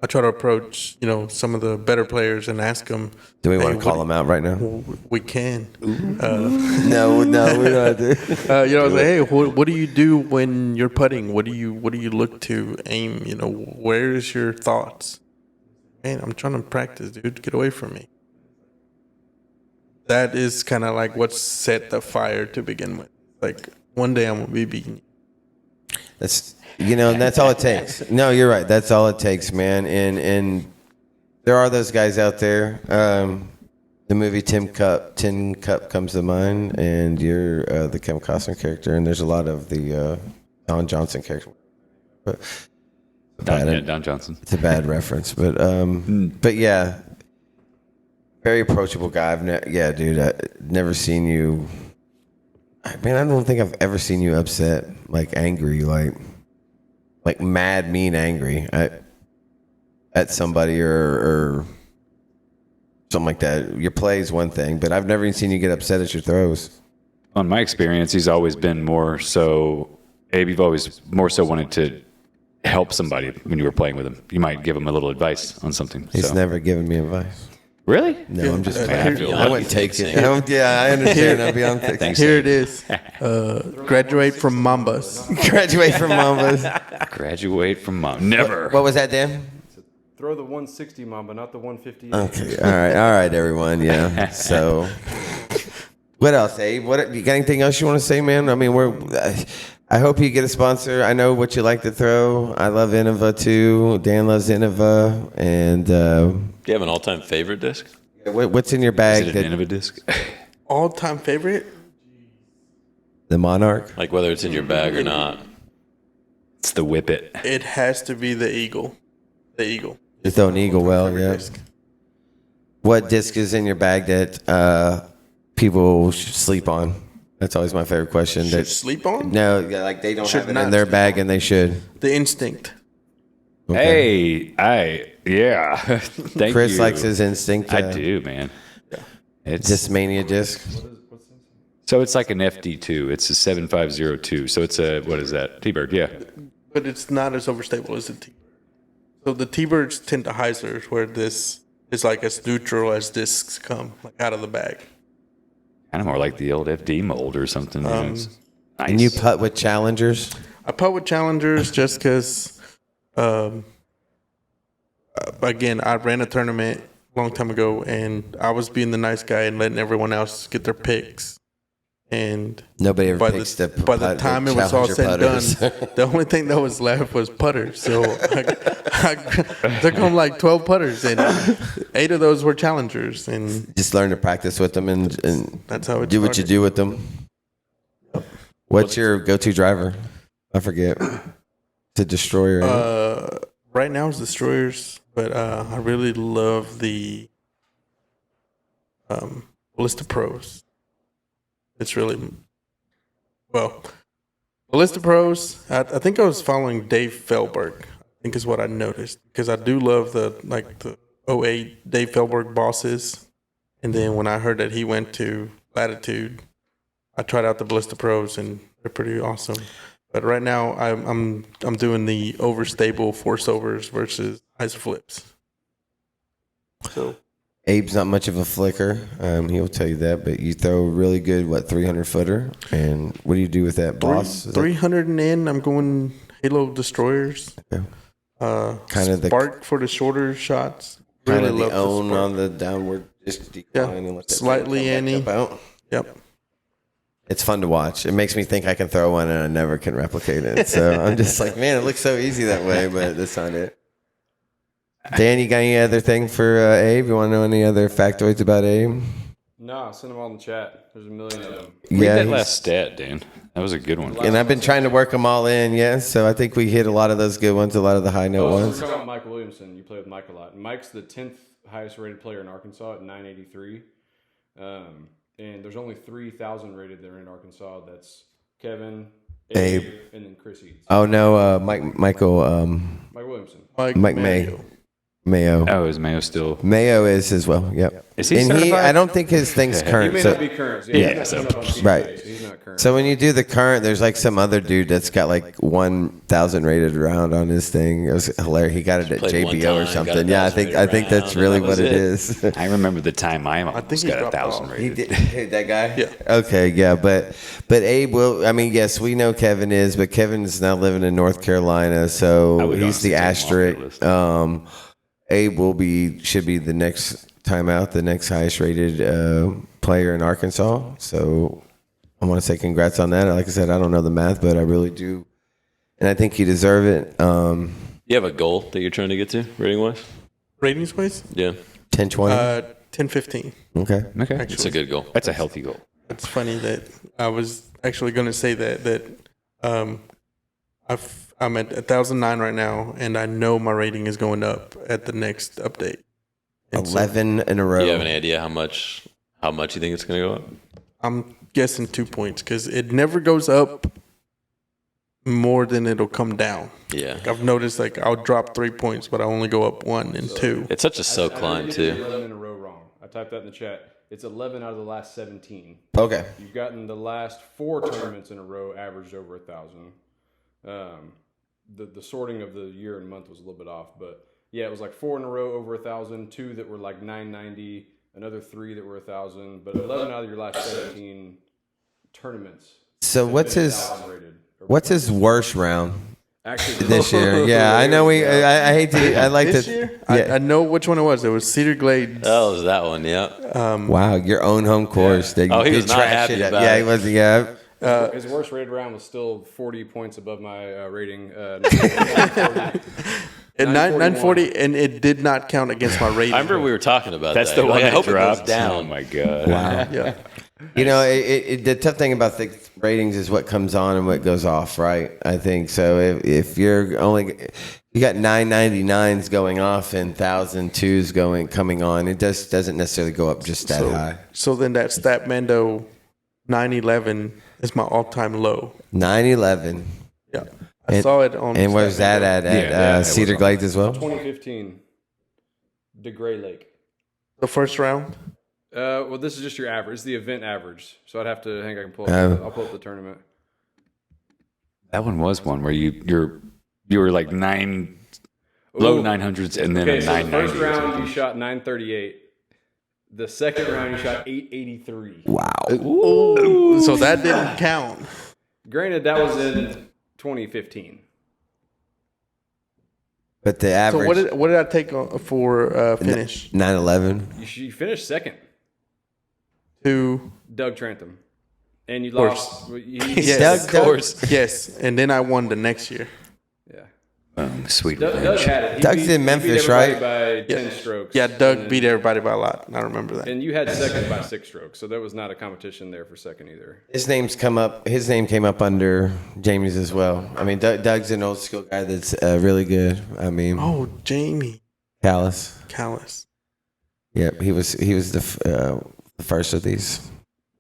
I try to approach, some of the better players and ask them. Do we want to call them out right now? We can. No, we don't. I was like, hey, what do you do when you're putting? What do you look to aim? Where's your thoughts? Man, I'm trying to practice, dude. Get away from me. That is kind of like what set the fire to begin with. Like, one day I'm going to be beating you. That's all it takes. No, you're right. That's all it takes, man. And there are those guys out there. The movie Tin Cup comes to mind, and you're the Kevin Costner character, and there's a lot of the Don Johnson character. But Don Johnson. It's a bad reference, but yeah, very approachable guy. Dude, I've never seen you. I don't think I've ever seen you upset, like angry, like mad, mean, angry at somebody or something like that. Your play is one thing, but I've never even seen you get upset at your throws. On my experience, he's always been more so. Abe, you've always more so wanted to help somebody when you were playing with him. You might give him a little advice on something. He's never given me advice. Really? No, I'm just. I wouldn't take it. I understand. I'll be on. Thanks. Here it is. Graduate from Mambas. Graduate from Mambas. Graduate from Mom. Never. What was that, Dan? Throw the 160 Mamba, not the 158. Okay. All right, everyone. Yeah. So, what else, Abe? You got anything else you want to say, man? I mean, I hope you get a sponsor. I know what you like to throw. I love Innova too. Dan loves Innova. And do you have an all-time favorite disc? What's in your bag? Is it an Innova disc? All-time favorite? The Monarch. Like whether it's in your bag or not. It's the whippet. It has to be the Eagle. The Eagle. You throw an Eagle well, yeah. Disc. What disc is in your bag that people should sleep on? That's always my favorite question. Should That sleep on? no, like they don't Should have it not in their sleep bag, and they should. The Instinct. Hey, thank Chris you. likes his Instinct. I do, man. It's Discmania disc. so it's like an FD2. It's a 7502. So it's a what is that? T-Bird, yeah. But it's not as overstable as the T-Bird. So the T-Birds tend to hyzers, where this is like as neutral as discs come, like out of the bag. Kind of more like the old FD mold or something. It's nice. And you putt with Challengers. I putt with Challengers just because, again, I ran a tournament a long time ago, and I was being the nice guy and letting everyone else get their picks. And Nobody ever by picks the the time it was all Challenger said and done, putters. the only thing that was left was putters. So I took home like 12 putters, and 8 of those were Challengers. And Just learn to practice with them and that's how it do what you do with them. What's your go-to driver? I forget. The Destroyer. Right now it's Destroyers, but I really love the Ballista Pros. It's really well. Ballista Pros. I think I was following Dave Feldberg. I think is what I noticed, because I do love the 08 Dave Feldberg bosses. And then when I heard that he went to Latitude, I tried out the Ballista Pros, and they're pretty awesome. But right now I'm doing the overstable force overs versus ice flips. So. Abe's not much of a flicker. He'll tell you that, but you throw a really good, 300-footer? And what do you do with that, boss? 300 and in, I'm going Halo Destroyers. Okay. Kind of Spark for the shorter shots. Kind Really of the love own Spark. on the downward just decline. And let that Slightly thing come any. back up out. Yep. It's fun to watch. It makes me think I can throw one and I never can replicate it. So I'm just like, man, it looks so easy that way, but that's not it. Dan, you got any other thing for Abe? You want to know any other factoids about Abe? No, send them all in the chat. There's a million of them. Read that he's- last stat, Dan. That was a good one. And I've been trying to work them all in, yeah. So I think we hit a lot of those good ones, a lot of the high note We're ones. talking about Mike Williamson. You play with Mike a lot. Mike's the 10th highest rated player in Arkansas at 983. And there's only 3,000 rated that are in Arkansas. That's Kevin, Abe, and then Chris Eads. Oh no, Michael, Mike Williamson. Mike Mayo. Oh, is Mayo still? Mayo is as well. Yep. Is he And certified? I don't think his thing's He may current. not So, be current. Yeah, he's not coming up on PGA, right. so he's not current. so when you do the current, there's like some other dude that's got like 1,000 rated round on his thing. It was hilarious. He got it at Played one JBO time, or got something. 1,000 Yeah, I think rated that's round, really and that what was it it. is. I remember the time I think almost he got dropped 1,000 off. rated. Who, that guy? Yeah. Okay, yeah, but Abe will. I mean, yes, we know Kevin is, but Kevin's now living in North Carolina, I so would he's honestly the take him off asterisk. that list. Abe should be the next time out, the next highest rated player in Arkansas. So I want to say congrats on that. Like I said, I don't know the math, but I really do, and I think you deserve it. You have a goal that you're trying to get to, rating wise? Ratings wise? Yeah, 10-20. 10-15. Okay. Okay. it's a good goal. That's a healthy goal. It's funny that I was actually going to say that I'm at 1,009 right now, and I know my rating is going up at the next update. And so 11 in a row. Do you have any idea how much you think it's going to go up? I'm guessing 2 points, because it never goes up more than it'll come down. Yeah, I've noticed I'll drop 3 points, but I only go up 1 and 2. it's such a slow climb I did too. 11 in a row wrong. I typed that in the chat. It's 11 out of the last 17. Okay. You've gotten the last 4 tournaments in a row averaged over 1,000. The sorting of the year and month was a little bit off, but yeah, it was like 4 in a row over 1,000, 2 that were like 990, another 3 that were 1,000, but 11 out of your last 17 tournaments. So have what's been his 1,000 rated. what's his worst round Actually this year? Yeah, I know I hate to. I like This to. year? Yeah. I know which one it was. It was Cedar Glades. Oh, it was that one? Yeah. Wow, your own home course. That you Oh, he did was not trash happy it at. about Yeah, it. he wasn't. Yeah. His worst rated round was still 40 points above my rating. At 940, and it did not count against my rating. I remember we were talking about That's that. the one I that hope it dropped goes down. Oh my god. Wow. Yeah. You know, the tough thing about the ratings is what comes on and what goes off, right? I think so. If you got 999s going off and 1,002s coming on, it just doesn't necessarily go up just that high. So then that Statmando 911 is my all-time low. 911. Yeah. I saw it on. And where's that at Cedar Glades as well? 2015, DeGray Lake. The first round? Well, this is just your average. It's the event average. So I'd have to. I think I can pull up. I'll pull up the tournament. That one was one where you were like low 900s and then Okay, a so the 990. first round you shot 938. The second round you shot 883. Wow. Ooh. So that didn't count. Granted, that was in 2015. But the average. So what did I take for finish? 911. You finished second To Doug Trantham, and you course. lost. yes, Doug, of course. Yes, and then I won the next year. Yeah. Sweet Doug revenge. had it. Doug's in Memphis, he beat everybody right? By 10 strokes. Yeah, Doug beat everybody by a lot. I remember that. And you had second by 6 strokes, so there was not a competition there for second either. His name came up under Jamie's as well. I mean, Doug's an old school guy that's really good. I mean, Oh, Jamie Callis. Yep, he was the first of these.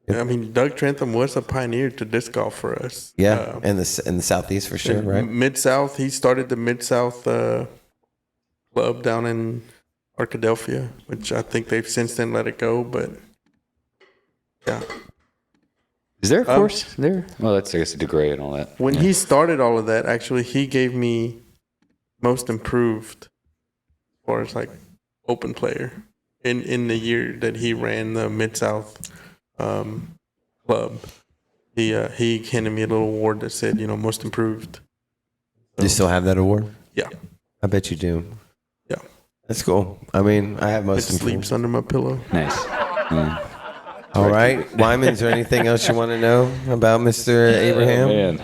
I mean, Doug Trantham was a pioneer to disc golf for us. Yeah, in the southeast for sure, right? Mid-South, he started the Mid-South club down in Arkadelphia, which I think they've since then let it go, but yeah. Is there a course there? Well, that's, I guess, DeGray and all that. When he started all of that, actually, he gave me most improved as far as like open player in the year that he ran the Mid-South club. He handed me a little award that said, most improved. Do you still have that award? Yeah. I bet you do. Yeah. That's cool. I mean, I have It most sleeps under my pillow. Nice. All right, Wyman, is there anything else you want to know about Mr. Abraham? Man.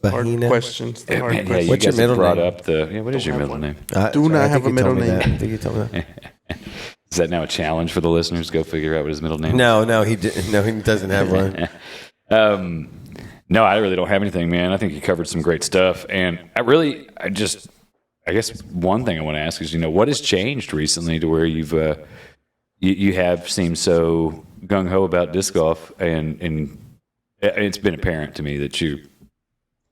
Hard Bahena? questions. The hard Man, yeah, questions. you What's your guys middle brought name? up what is your middle name? Do not I have think a you middle told me name. that. I think you told me that. Is that now a challenge for the listeners? Go figure out what his middle name is. No, he doesn't have one. No, I really don't have anything, man. I think you covered some great stuff. And I guess one thing I want to ask is, what has changed recently to where you have seemed so gung-ho about disc golf, and it's been apparent to me that you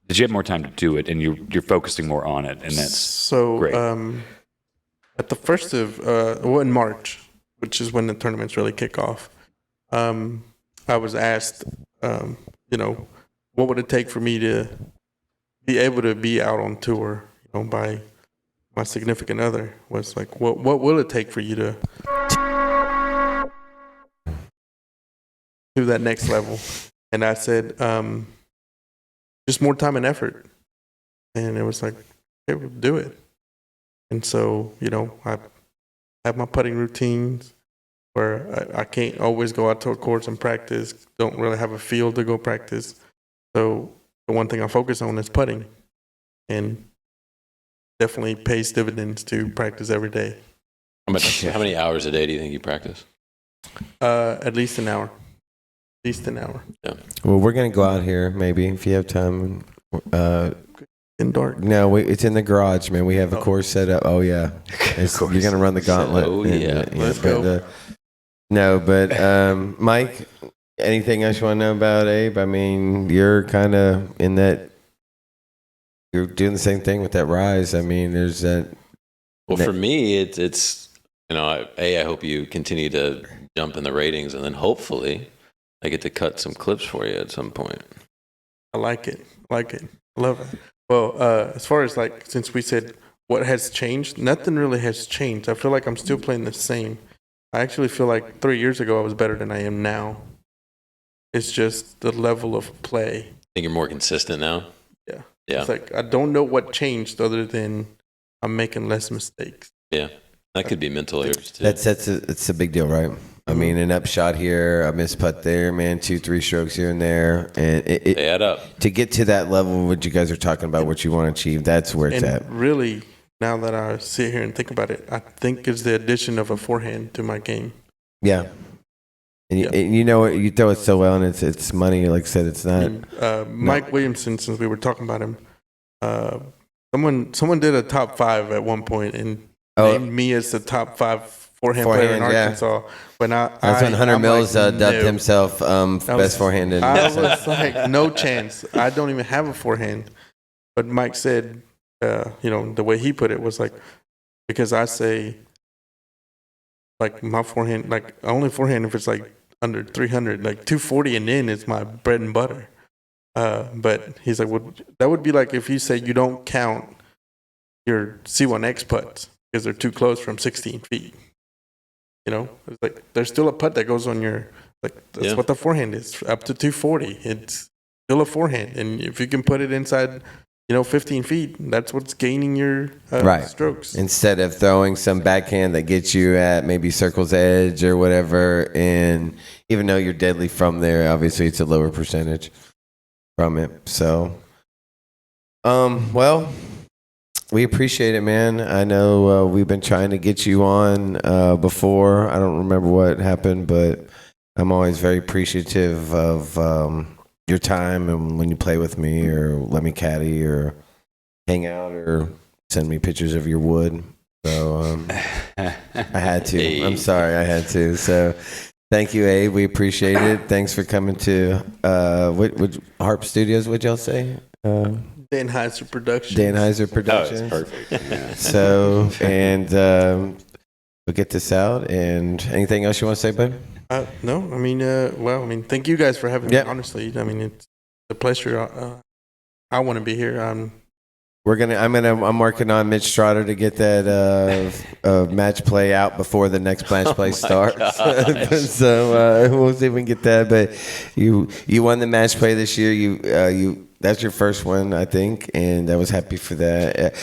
have more time to do it, and you're focusing more on it, and that's So, great. at the first of, in March, which is when the tournaments really kick off, I was asked, what would it take for me to be able to be out on tour, by my significant other. Was like, what will it take for you to do that next level? And I said, just more time and effort. And it was like, okay, we'll do it. And so, I have my putting routines where I can't always go out to a course and practice, don't really have a field to go practice. So the one thing I focus on is putting, and definitely pays dividends to practice every day. How many hours a day do you think you practice? At least an hour. Yeah. Well, we're gonna go out here maybe if you have time. In dark. No, it's in the garage, man. We have a course set up. Oh yeah, you're gonna run the gauntlet. Oh, yeah. Let's go. But Mike, anything else you want to know about Abe? I mean, you're kind of in that. You're doing the same thing with that rise. I mean, there's that. Well, for me, it's I hope you continue to jump in the ratings, and then hopefully I get to cut some clips for you at some point. I like it. Love it. Well, as far as since we said what has changed, nothing really has changed. I feel like I'm still playing the same. I actually feel like 3 years ago I was better than I am now. It's just the level of play. I think you're more consistent now. Yeah. Yeah. It's like I don't know what changed other than I'm making less mistakes. Yeah. That could be mental errors too. It's a big deal, right? I mean, an upshot here, a miss putt there, man, 2-3 strokes here and there, and They add up. to get to that level, what you guys are talking about, what you want to achieve, that's where it's And at. really, now that I sit here and think about it, I think it's the addition of a forehand to my game. Yeah, And you know what? You throw it so well, and it's money. Like I said, it's not. Mike Williamson, since we were talking about him, someone did a top 5 at one point and named me as the top 5 forehand player in Arkansas. But that's when Hunter Mills dubbed himself best forehand. I was like, no chance. I don't even have a forehand. But Mike said, the way he put it was like, because I say, like my forehand, like only forehand if it's like under 300, like 240 and in is my bread and butter. But he's like, well, that would be like if you say you don't count your C1X putts because they're too close from 16 feet. It's like there's still a putt that goes on your, like that's what the forehand is, up to 240. It's still a forehand, and if you can put it inside, 15 feet, that's what's gaining your strokes. Instead of throwing some backhand that gets you at maybe circle's edge or whatever, and even though you're deadly from there, obviously it's a lower percentage from it. So, well, we appreciate it, man. I know we've been trying to get you on before. I don't remember what happened, but I'm always very appreciative of your time and when you play with me or let me caddy or hang out or send me pictures of your wood. So I had to. Hey. I'm sorry, I had to. So thank you, Abe. We appreciate it. Thanks for coming to what Harp Studios, what'd y'all say? Danheiser Productions. Danheiser Productions. Oh, it's perfect. Yeah. So, and we'll get this out. And anything else you want to say, bud? No, thank you guys for having me. Honestly, it's a pleasure. I want to be here. I'm working on Mitch Trotter to get that match play out before the next match play starts. So we'll see if we can get that. But you won the match play this year. You that's your first one, I think, and I was happy for that.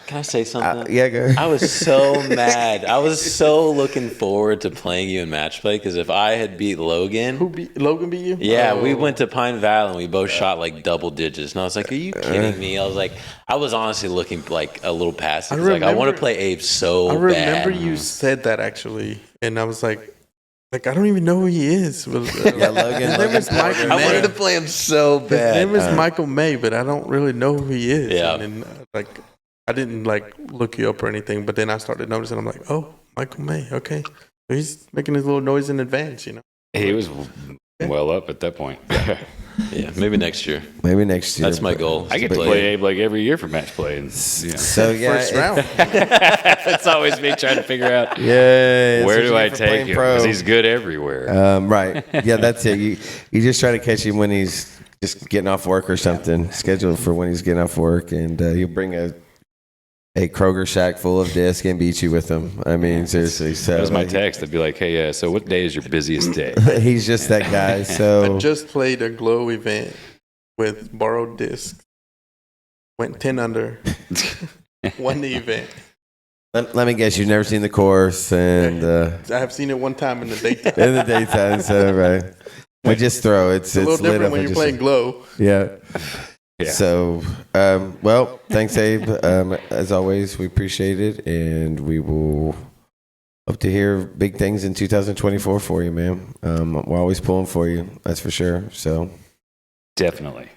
Can I say something? Yeah, go ahead. I was so mad. I was so looking forward to playing you in match play because if I had beat Logan. Logan beat you? Yeah, we went to Pine Valley and we both shot like double digits. And I was like, are you kidding me? I was like, I was honestly looking like a little passive. I want to play Abe so bad. I remember you said that actually, and I was like, I don't even know who he is. Logan. His name is Michael I May. wanted to play him so bad. His name is Michael May, but I don't really know who he is. Yeah. And I didn't look you up or anything, but then I started noticing. I'm like, oh, Michael May. Okay, so he's making his little noise in advance. He was well up at that point. Yeah, maybe next year. That's my goal. I get to play Abe like every year for match play. And, So First round. it's always me trying to figure out where do I take him because he's good everywhere. Right. Yeah, that's it. You just try to catch him when he's just getting off work or something. Scheduled for when he's getting off work, and he'll bring a Kroger shack full of discs and beat you with them. I mean, seriously. So that was my text. I'd be like, hey, so what day is your busiest day? He's just that guy. So I just played a Glow event with borrowed discs. Went 10 under. Won the event. Let me guess, you've never seen the course, and I have seen it one time in the daytime. in the daytime. So right, we just throw it's a little lit different up when and you're just- playing Glow. Yeah. Yeah. So, well, thanks, Abe. As always, we appreciate it, and we will hope to hear big things in 2024 for you, man. We're always pulling for you, that's for sure. So, Definitely.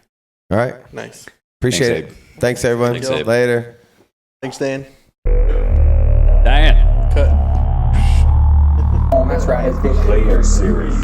all right, Nice. appreciate Thanks, it. Thanks, everyone. Thanks, Abe. Later. Thanks, Dan. Diane. Cut. That's right. It's the Player Series.